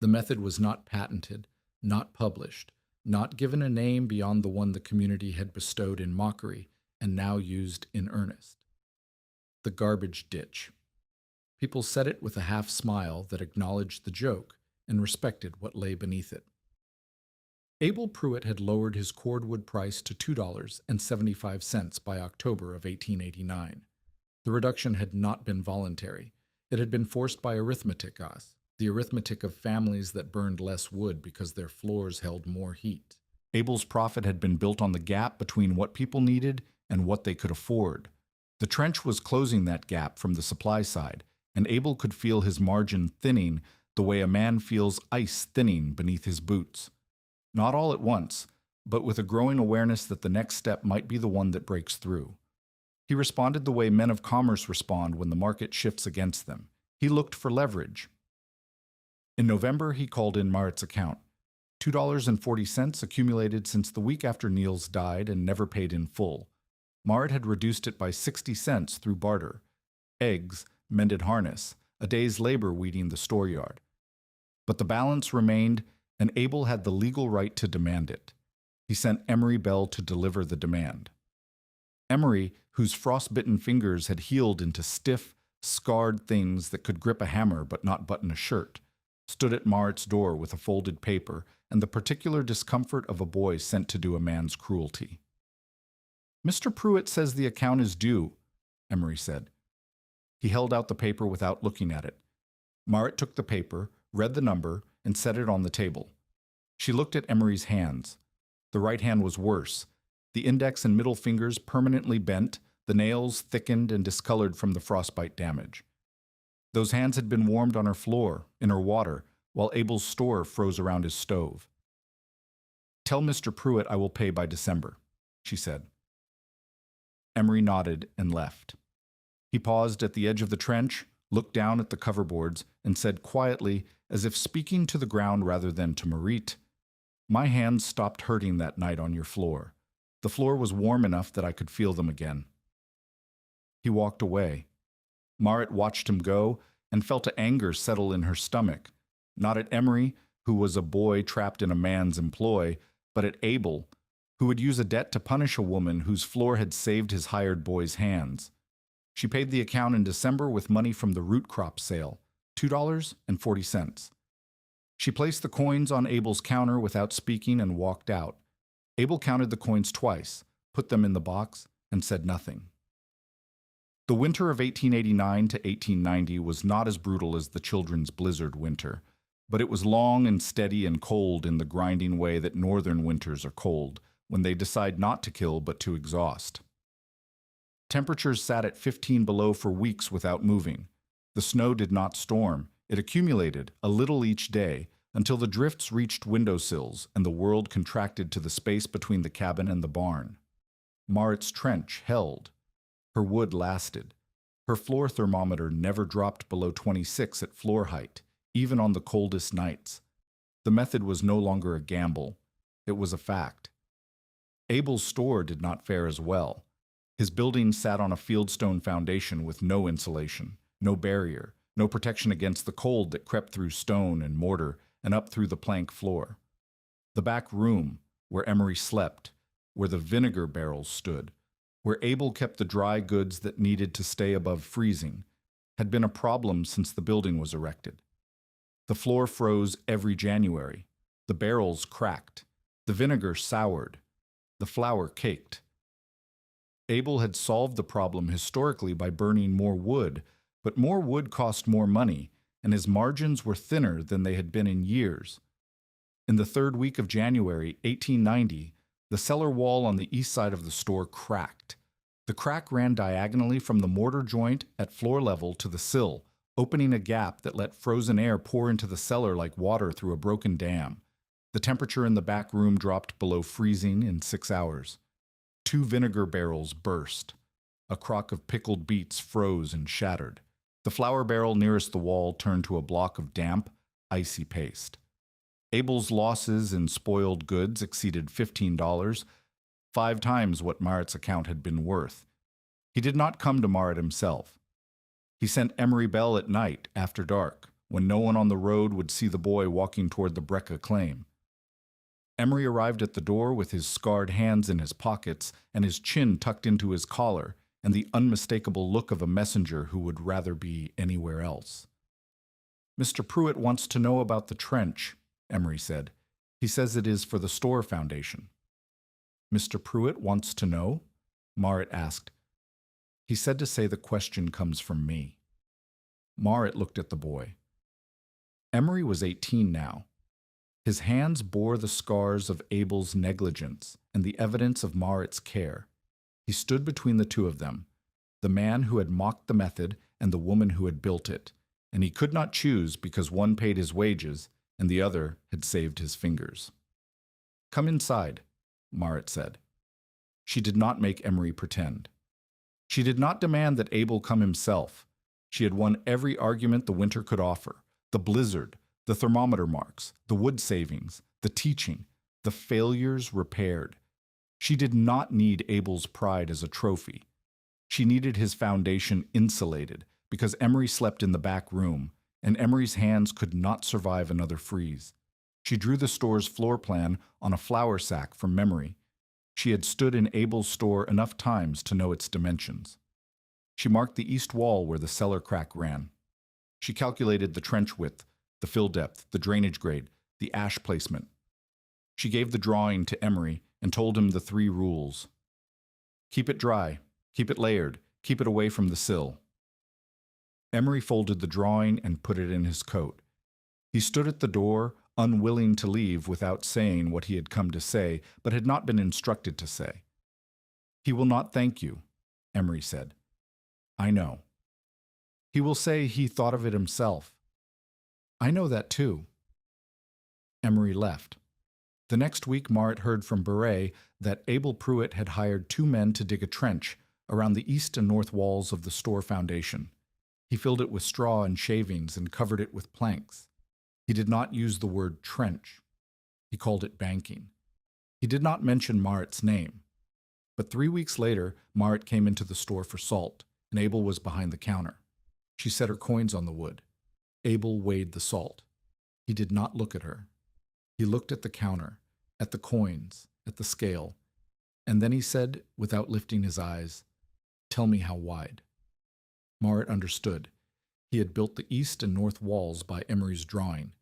The method was not patented, not published, not given a name beyond the one the community had bestowed in mockery and now used in earnest. The garbage ditch. People said it with a half smile that acknowledged the joke and respected what lay beneath it. Abel Pruitt had lowered his cordwood price to $2.75 by October of 1889. The reduction had not been voluntary. It had been forced by arithmetic, the arithmetic of families that burned less wood because their floors held more heat. Abel's profit had been built on the gap between what people needed and what they could afford. The trench was closing that gap from the supply side, and Abel could feel his margin thinning the way a man feels ice thinning beneath his boots. Not all at once, but with a growing awareness that the next step might be the one that breaks through. He responded the way men of commerce respond when the market shifts against them. He looked for leverage. In November, he called in Moat's account. $2.40 accumulated since the week after Niels died and never paid in full. Moat had reduced it by 60 cents through barter. Eggs, mended harness, a day's labor weeding the store yard. But the balance remained, and Abel had the legal right to demand it. He sent Emery Bell to deliver the demand. Emery, whose frostbitten fingers had healed into stiff, scarred things that could grip a hammer but not button a shirt, stood at Moat's door with a folded paper and the particular discomfort of a boy sent to do a man's cruelty. "Mr. Pruitt says the account is due," Emery said. He held out the paper without looking at it. Moat took the paper, read the number, and set it on the table. She looked at Emery's hands. The right hand was worse. The index and middle fingers permanently bent, the nails thickened and discolored from the frostbite damage. Those hands had been warmed on her floor, in her water, while Abel's store froze around his stove. "Tell Mr. Pruitt I will pay by December," she said. Emery nodded and left. He paused at the edge of the trench, looked down at the coverboards, and said quietly, as if speaking to the ground rather than to Moat, "My hands stopped hurting that night on your floor. The floor was warm enough that I could feel them again." He walked away. Moat watched him go and felt anger settle in her stomach, not at Emery, who was a boy trapped in a man's employ, but at Abel, who would use a debt to punish a woman whose floor had saved his hired boy's hands. She paid the account in December with money from the root crop sale, $2.40. She placed the coins on Abel's counter without speaking and walked out. Abel counted the coins twice, put them in the box, and said nothing. The winter of 1889 to 1890 was not as brutal as the children's blizzard winter, but it was long and steady and cold in the grinding way that northern winters are cold, when they decide not to kill but to exhaust. Temperatures sat at 15 below for weeks without moving. The snow did not storm. It accumulated, a little each day, until the drifts reached windowsills and the world contracted to the space between the cabin and the barn. Moat's trench held. Her wood lasted. Her floor thermometer never dropped below 26 at floor height, even on the coldest nights. The method was no longer a gamble. It was a fact. Abel's store did not fare as well. His building sat on a fieldstone foundation with no insulation, no barrier, no protection against the cold that crept through stone and mortar and up through the plank floor. The back room, where Emery slept, where the vinegar barrels stood, where Abel kept the dry goods that needed to stay above freezing, had been a problem since the building was erected. The floor froze every January. The barrels cracked. The vinegar soured. The flour caked. Abel had solved the problem historically by burning more wood, but more wood cost more money, and his margins were thinner than they had been in years. In the third week of January, 1890, the cellar wall on the east side of the store cracked. The crack ran diagonally from the mortar joint at floor level to the sill, opening a gap that let frozen air pour into the cellar like water through a broken dam. The temperature in the back room dropped below freezing in 6 hours. 2 vinegar barrels burst. A crock of pickled beets froze and shattered. The flour barrel nearest the wall turned to a block of damp, icy paste. Abel's losses in spoiled goods exceeded $15, 5 times what Marit's account had been worth. He did not come to Marit himself. He sent Emery Bell at night, after dark, when no one on the road would see the boy walking toward the Brecka claim. Emery arrived at the door with his scarred hands in his pockets and his chin tucked into his collar, and the unmistakable look of a messenger who would rather be anywhere else. "Mr. Pruitt wants to know about the trench," Emery said. "He says it is for the store foundation." "Mr. Pruitt wants to know?" Marit asked. "He said to say the question comes from me." Marit looked at the boy. Emery was 18 now. His hands bore the scars of Abel's negligence and the evidence of Marit's care. He stood between the two of them, the man who had mocked the method and the woman who had built it, and he could not choose because one paid his wages and the other had saved his fingers. "Come inside," Marit said. She did not make Emery pretend. She did not demand that Abel come himself. She had won every argument the winter could offer: the blizzard, the thermometer marks, the wood savings, the teaching, the failures repaired. She did not need Abel's pride as a trophy. She needed his foundation insulated, because Emery slept in the back room, and Emery's hands could not survive another freeze. She drew the store's floor plan on a flour sack from memory. She had stood in Abel's store enough times to know its dimensions. She marked the east wall where the cellar crack ran. She calculated the trench width, the fill depth, the drainage grade, the ash placement. She gave the drawing to Emery and told him the 3 rules. Keep it dry, keep it layered, keep it away from the sill. Emery folded the drawing and put it in his coat. He stood at the door, unwilling to leave without saying what he had come to say, but had not been instructed to say. "He will not thank you," Emery said. "I know." "He will say he thought of it himself." "I know that too." Emery left. The next week Marit heard from Beret that Abel Pruitt had hired 2 men to dig a trench around the east and north walls of the store foundation. He filled it with straw and shavings and covered it with planks. He did not use the word trench. He called it banking. He did not mention Marit's name. But 3 weeks later, Marit came into the store for salt, and Abel was behind the counter. She set her coins on the wood. Abel weighed the salt. He did not look at her. He looked at the counter, at the coins, at the scale, and then he said, without lifting his eyes, "Tell me how wide." Marit understood. He had built the east and north walls by Emery's drawing.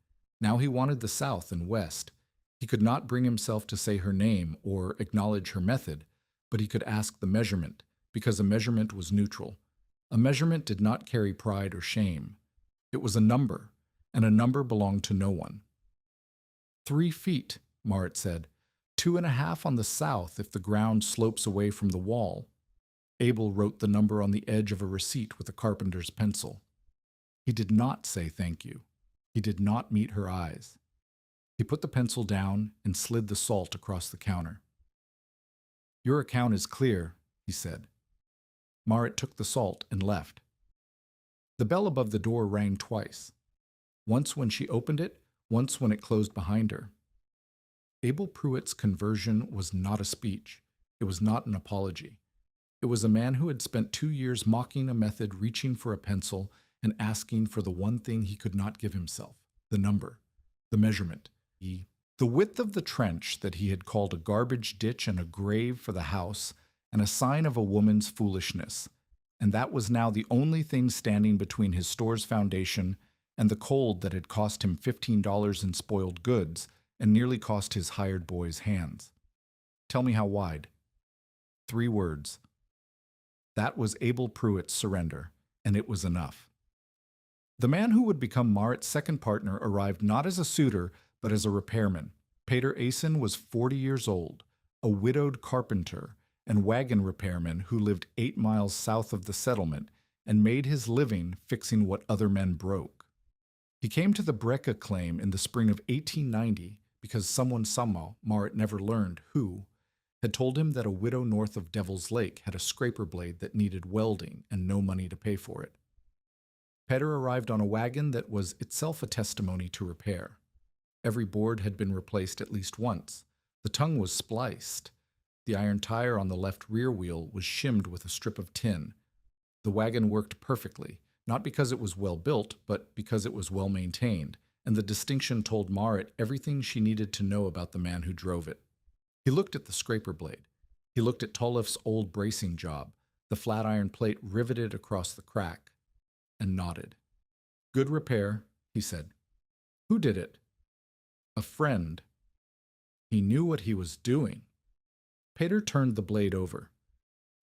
Now he wanted the south and west. He could not bring himself to say her name or acknowledge her method, but he could ask the measurement, because a measurement was neutral. A measurement did not carry pride or shame. It was a number, and a number belonged to no one. 3 feet, Marit said. 2.5 on the south if the ground slopes away from the wall. Abel wrote the number on the edge of a receipt with a carpenter's pencil. He did not say thank you. He did not meet her eyes. He put the pencil down and slid the salt across the counter. "Your account is clear," he said. Marit took the salt and left. The bell above the door rang twice. Once when she opened it, once when it closed behind her. Abel Pruitt's conversion was not a speech. It was not an apology. It was a man who had spent 2 years mocking a method, reaching for a pencil, and asking for the one thing he could not give himself, the number, the measurement. The width of the trench that he had called a garbage ditch and a grave for the house, and a sign of a woman's foolishness. And that was now the only thing standing between his store's foundation and the cold that had cost him $15 in spoiled goods and nearly cost his hired boy's hands. "Tell me how wide." 3 words. That was Abel Pruitt's surrender, and it was enough. The man who would become Marit's second partner arrived not as a suitor, but as a repairman. Pater Asen was 40 years old, a widowed carpenter and wagon repairman who lived 8 miles south of the settlement and made his living fixing what other men broke. He came to the Brecka claim in the spring of 1890 because someone somehow, Marit never learned who, had told him that a widow north of Devil's Lake had a scraper blade that needed welding and no money to pay for it. Peter arrived on a wagon that was itself a testimony to repair. Every board had been replaced at least once. The tongue was spliced. The iron tire on the left rear wheel was shimmed with a strip of tin. The wagon worked perfectly, not because it was well built, but because it was well maintained, and the distinction told Moat everything she needed to know about the man who drove it. He looked at the scraper blade. He looked at Tollef's old bracing job, the flat iron plate riveted across the crack, and nodded. "Good repair," he said. "Who did it?" "A friend." He knew what he was doing. Peter turned the blade over.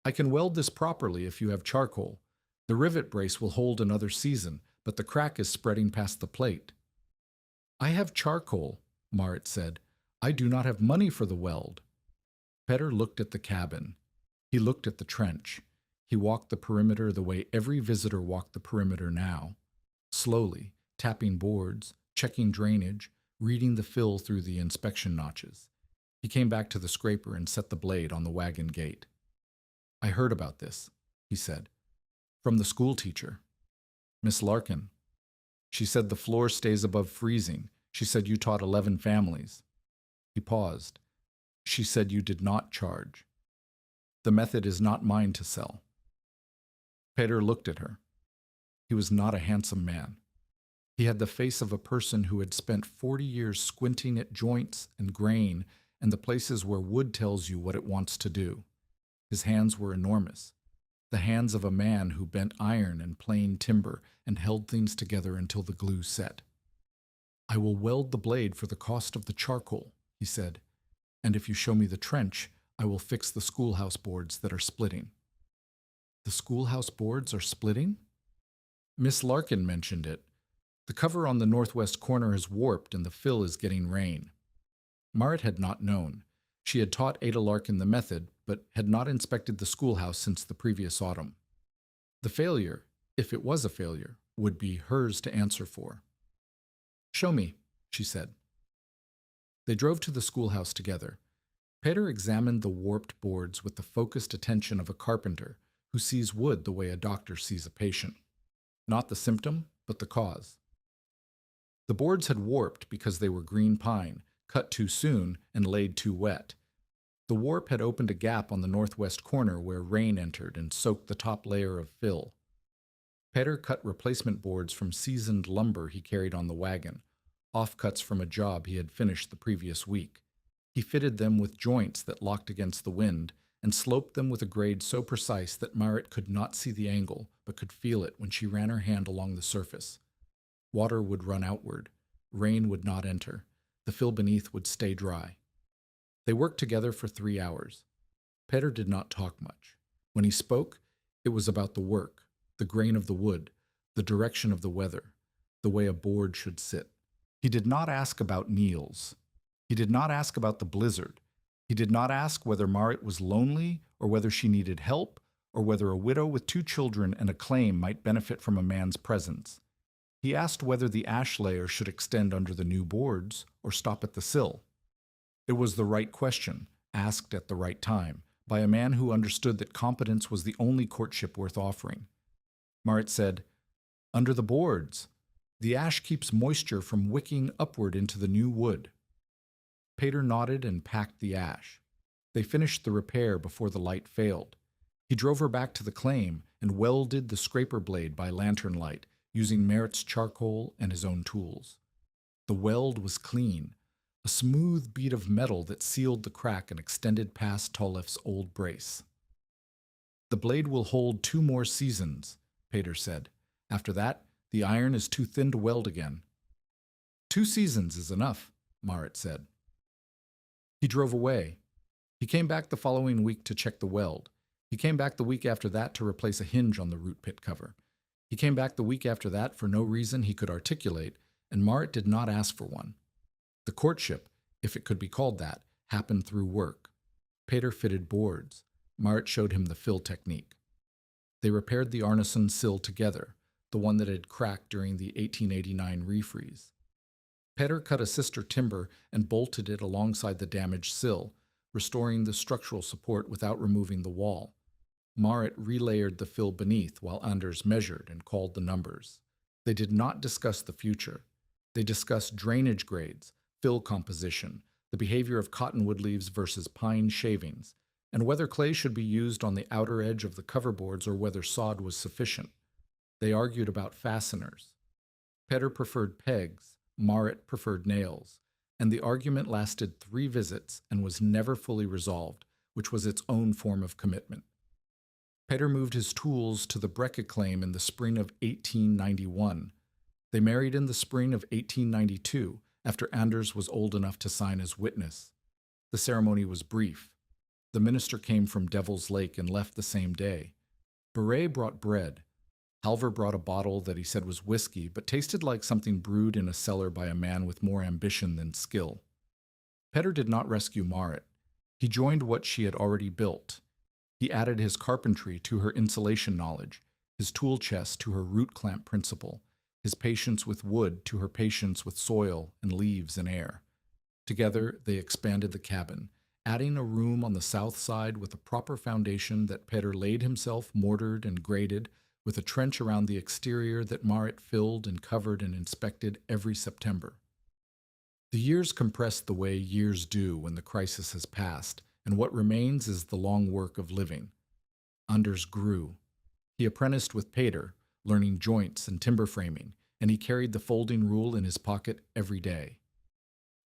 "I can weld this properly if you have charcoal. The rivet brace will hold another season, but the crack is spreading past the plate." "I have charcoal," Moat said. "I do not have money for the weld." Peter looked at the cabin. He looked at the trench. He walked the perimeter the way every visitor walked the perimeter now, slowly, tapping boards, checking drainage, reading the fill through the inspection notches. He came back to the scraper and set the blade on the wagon gate. "I heard about this," he said. "From the school teacher. Miss Larkin. She said the floor stays above freezing. She said you taught 11 families." He paused. "She said you did not charge. The method is not mine to sell." Peter looked at her. He was not a handsome man. He had the face of a person who had spent 40 years squinting at joints and grain and the places where wood tells you what it wants to do. His hands were enormous, the hands of a man who bent iron and planed timber and held things together until the glue set. "I will weld the blade for the cost of the charcoal," he said, "and if you show me the trench, I will fix the schoolhouse boards that are splitting." "The schoolhouse boards are splitting?" "Miss Larkin mentioned it. The cover on the northwest corner is warped and the fill is getting rain." Moat had not known. She had taught Ada Larkin the method, but had not inspected the schoolhouse since the previous autumn. The failure, if it was a failure, would be hers to answer for. "Show me," she said. They drove to the schoolhouse together. Peter examined the warped boards with the focused attention of a carpenter who sees wood the way a doctor sees a patient. Not the symptom, but the cause. The boards had warped because they were green pine, cut too soon and laid too wet. The warp had opened a gap on the northwest corner where rain entered and soaked the top layer of fill. Peter cut replacement boards from seasoned lumber he carried on the wagon, offcuts from a job he had finished the previous week. He fitted them with joints that locked against the wind and sloped them with a grade so precise that Moat could not see the angle but could feel it when she ran her hand along the surface. Water would run outward. Rain would not enter. The fill beneath would stay dry. They worked together for 3 hours. Peter did not talk much. When he spoke, it was about the work, the grain of the wood, the direction of the weather, the way a board should sit. He did not ask about Niels. He did not ask about the blizzard. He did not ask whether Moat was lonely or whether she needed help or whether a widow with 2 children and a claim might benefit from a man's presence. He asked whether the ash layer should extend under the new boards or stop at the sill. It was the right question, asked at the right time, by a man who understood that competence was the only courtship worth offering. Moat said, "Under the boards. The ash keeps moisture from wicking upward into the new wood." Peter nodded and packed the ash. They finished the repair before the light failed. He drove her back to the claim and welded the scraper blade by lantern light, using Moat's charcoal and his own tools. The weld was clean, a smooth bead of metal that sealed the crack and extended past Tollef's old brace. "The blade will hold 2 more seasons," Peter said. "After that, the iron is too thin to weld again." "2 seasons is enough," Moat said. He drove away. He came back the following week to check the weld. He came back the week after that to replace a hinge on the root pit cover. He came back the week after that for no reason he could articulate, and Moat did not ask for one. The courtship, if it could be called that, happened through work. Peter fitted boards. Moat showed him the fill technique. They repaired the Arneson sill together, the one that had cracked during the 1889 refreeze. Peter cut a sister timber and bolted it alongside the damaged sill, restoring the structural support without removing the wall. Moat relayered the fill beneath while Anders measured and called the numbers. They did not discuss the future. They discussed drainage grades, fill composition, the behavior of cottonwood leaves versus pine shavings, and whether clay should be used on the outer edge of the coverboards or whether sod was sufficient. They argued about fasteners. Petter preferred pegs, Moat preferred nails, and the argument lasted 3 visits and was never fully resolved, which was its own form of commitment. Petter moved his tools to the Brecke claim in the spring of 1891. They married in the spring of 1892, after Anders was old enough to sign as witness. The ceremony was brief. The minister came from Devil's Lake and left the same day. Beret brought bread. Halvor brought a bottle that he said was whiskey, but tasted like something brewed in a cellar by a man with more ambition than skill. Petter did not rescue Marit. He joined what she had already built. He added his carpentry to her insulation knowledge, his tool chest to her root clamp principle, his patience with wood to her patience with soil and leaves and air. Together, they expanded the cabin, adding a room on the south side with a proper foundation that Petter laid himself, mortared and graded, with a trench around the exterior that Marit filled and covered and inspected every September. The years compressed the way years do when the crisis has passed, and what remains is the long work of living. Anders grew. He apprenticed with Peter, learning joints and timber framing, and he carried the folding rule in his pocket every day.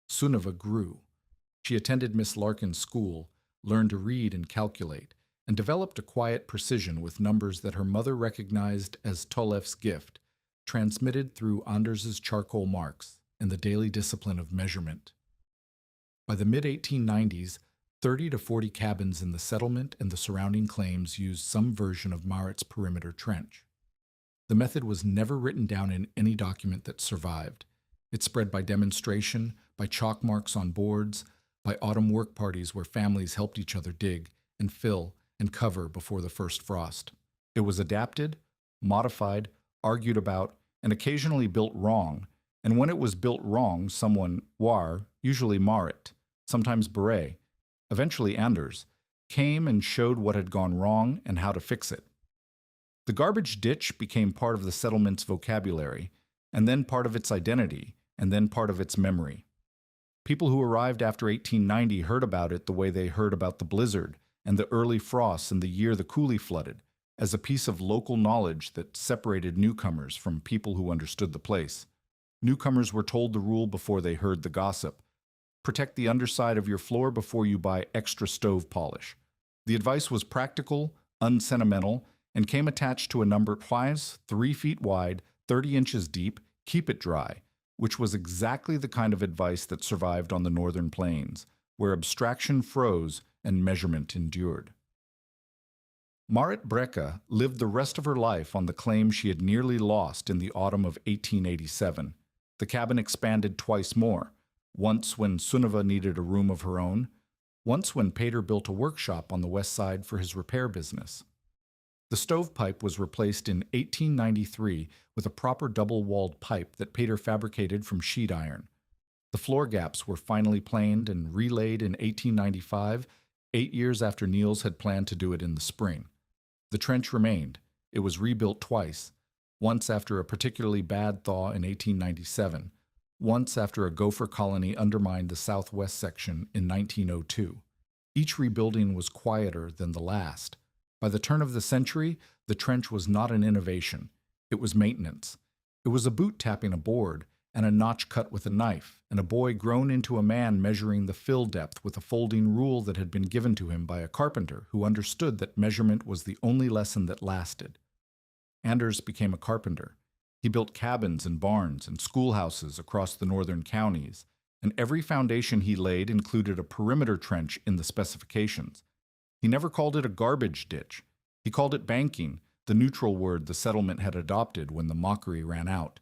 Sunniva grew. She attended Miss Larkin's school, learned to read and calculate, and developed a quiet precision with numbers that her mother recognized as Tollef's gift, transmitted through Anders's charcoal marks and the daily discipline of measurement. By the mid-1890s, 30 to 40 cabins in the settlement and the surrounding claims used some version of Marit's perimeter trench. The method was never written down in any document that survived. It spread by demonstration, by chalk marks on boards, by autumn work parties where families helped each other dig and fill and cover before the first frost. It was adapted, modified, argued about, and occasionally built wrong, and when it was built wrong, someone, usually Marit, sometimes Beret, eventually Anders, came and showed what had gone wrong and how to fix it. The garbage ditch became part of the settlement's vocabulary, and then part of its identity, and then part of its memory. People who arrived after 1890 heard about it the way they heard about the blizzard and the early frosts and the year the coulee flooded, as a piece of local knowledge that separated newcomers from people who understood the place. Newcomers were told the rule before they heard the gossip. Protect the underside of your floor before you buy extra stove polish. The advice was practical, unsentimental, and came attached to a number 3 feet wide, 30 inches deep, keep it dry, which was exactly the kind of advice that survived on the northern plains, where abstraction froze and measurement endured. Marit Brecke lived the rest of her life on the claim she had nearly lost in the autumn of 1887. The cabin expanded twice more, once when Sunniva needed a room of her own, once when Peter built a workshop on the west side for his repair business. The stovepipe was replaced in 1893 with a proper double-walled pipe that Peter fabricated from sheet iron. The floor gaps were finally planed and relaid in 1895, 8 years after Niels had planned to do it in the spring. The trench remained. It was rebuilt twice, once after a particularly bad thaw in 1897, once after a gopher colony undermined the southwest section in 1902. Each rebuilding was quieter than the last. By the turn of the century, the trench was not an innovation. It was maintenance. It was a boot tapping a board, and a notch cut with a knife, and a boy grown into a man measuring the fill depth with a folding rule that had been given to him by a carpenter who understood that measurement was the only lesson that lasted. Anders became a carpenter. He built cabins and barns and schoolhouses across the northern counties, and every foundation he laid included a perimeter trench in the specifications. He never called it a garbage ditch. He called it banking, the neutral word the settlement had adopted when the mockery ran out.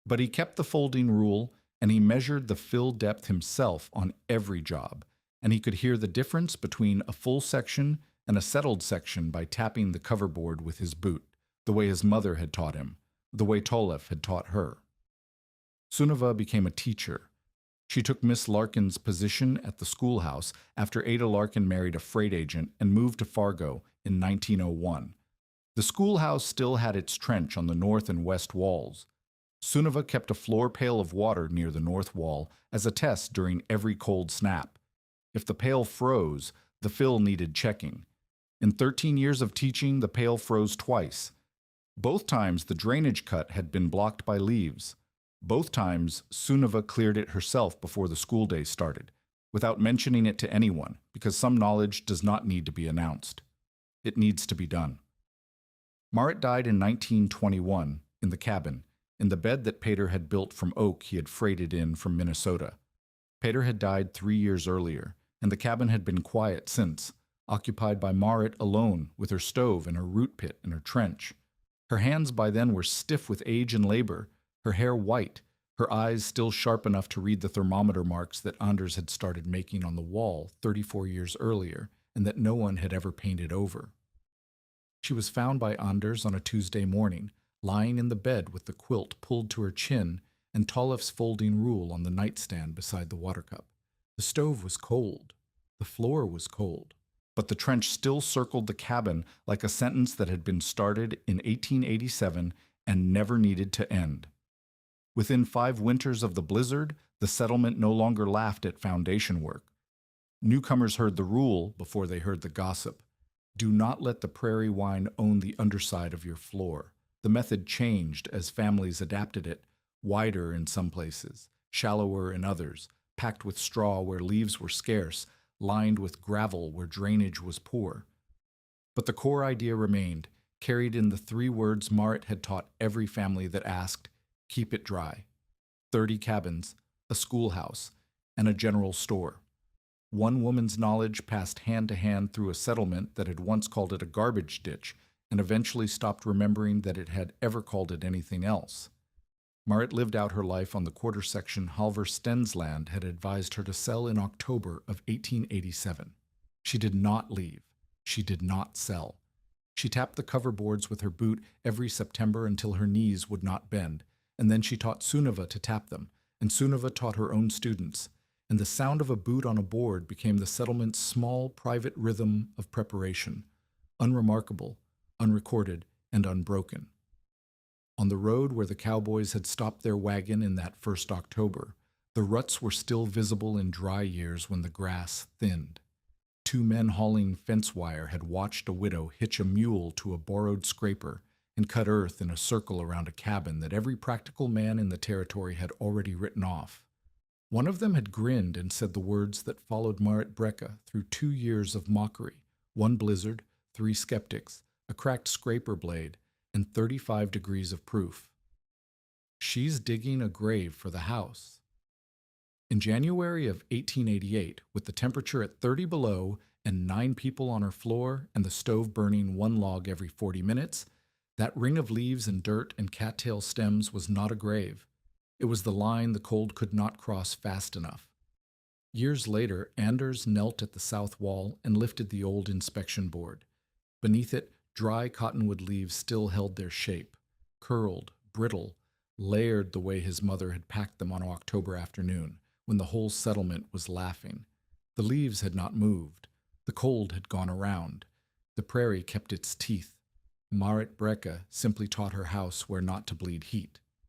But he kept the folding rule, and he measured the fill depth himself on every job, and he could hear the difference between a full section and a settled section by tapping the coverboard with his boot, the way his mother had taught him, the way Tollef had taught her. Sunniva became a teacher. She took Miss Larkin's position at the schoolhouse after Ada Larkin married a freight agent and moved to Fargo in 1901. The schoolhouse still had its trench on the north and west walls. Sunniva kept a floor pail of water near the north wall as a test during every cold snap. If the pail froze, the fill needed checking. In 13 years of teaching, the pail froze twice. Both times the drainage cut had been blocked by leaves. Both times Sunniva cleared it herself before the school day started, without mentioning it to anyone, because some knowledge does not need to be announced. It needs to be done. Moat died in 1921 in the cabin, in the bed that Peter had built from oak he had freighted in from Minnesota. Peter had died 3 years earlier, and the cabin had been quiet since, occupied by Moat alone with her stove and her root pit and her trench. Her hands by then were stiff with age and labor, her hair white, her eyes still sharp enough to read the thermometer marks that Anders had started making on the wall 34 years earlier and that no one had ever painted over. She was found by Anders on a Tuesday morning, lying in the bed with the quilt pulled to her chin and Tollef's folding rule on the nightstand beside the water cup. The stove was cold. The floor was cold. But the trench still circled the cabin like a sentence that had been started in 1887 and never needed to end. Within 5 winters of the blizzard, the settlement no longer laughed at foundation work. Newcomers heard the rule before they heard the gossip. Do not let the prairie wine own the underside of your floor. The method changed as families adapted it, wider in some places, shallower in others, packed with straw where leaves were scarce, lined with gravel where drainage was poor. But the core idea remained, carried in the 3 words Moat had taught every family that asked, keep it dry. 30 cabins, a schoolhouse, and a general store. One woman's knowledge passed hand to hand through a settlement that had once called it a garbage ditch and eventually stopped remembering that it had ever called it anything else. Moat lived out her life on the quarter section Halvor Stensland had advised her to sell in October of 1887. She did not leave. She did not sell. She tapped the cover boards with her boot every September until her knees would not bend, and then she taught Sunniva to tap them, and Sunniva taught her own students, and the sound of a boot on a board became the settlement's small private rhythm of preparation, unremarkable, unrecorded, and unbroken. On the road where the cowboys had stopped their wagon in that first October, the ruts were still visible in dry years when the grass thinned. 2 men hauling fence wire had watched a widow hitch a mule to a borrowed scraper and cut earth in a circle around a cabin that every practical man in the territory had already written off. One of them had grinned and said the words that followed Moat Brecka through 2 years of mockery, 1 blizzard, 3 skeptics, a cracked scraper blade, and 35 degrees of proof. She's digging a grave for the house. In January of 1888, with the temperature at 30 below and 9 people on her floor and the stove burning 1 log every 40 minutes, that ring of leaves and dirt and cattail stems was not a grave. It was the line the cold could not cross fast enough. Years later, Anders knelt at the south wall and lifted the old inspection board. Beneath it, dry cottonwood leaves still held their shape, curled, brittle, layered the way his mother had packed them on an October afternoon, when the whole settlement was laughing. The leaves had not moved. The cold had gone around. The prairie kept its teeth. Moat Brecka simply taught her house where not to bleed heat.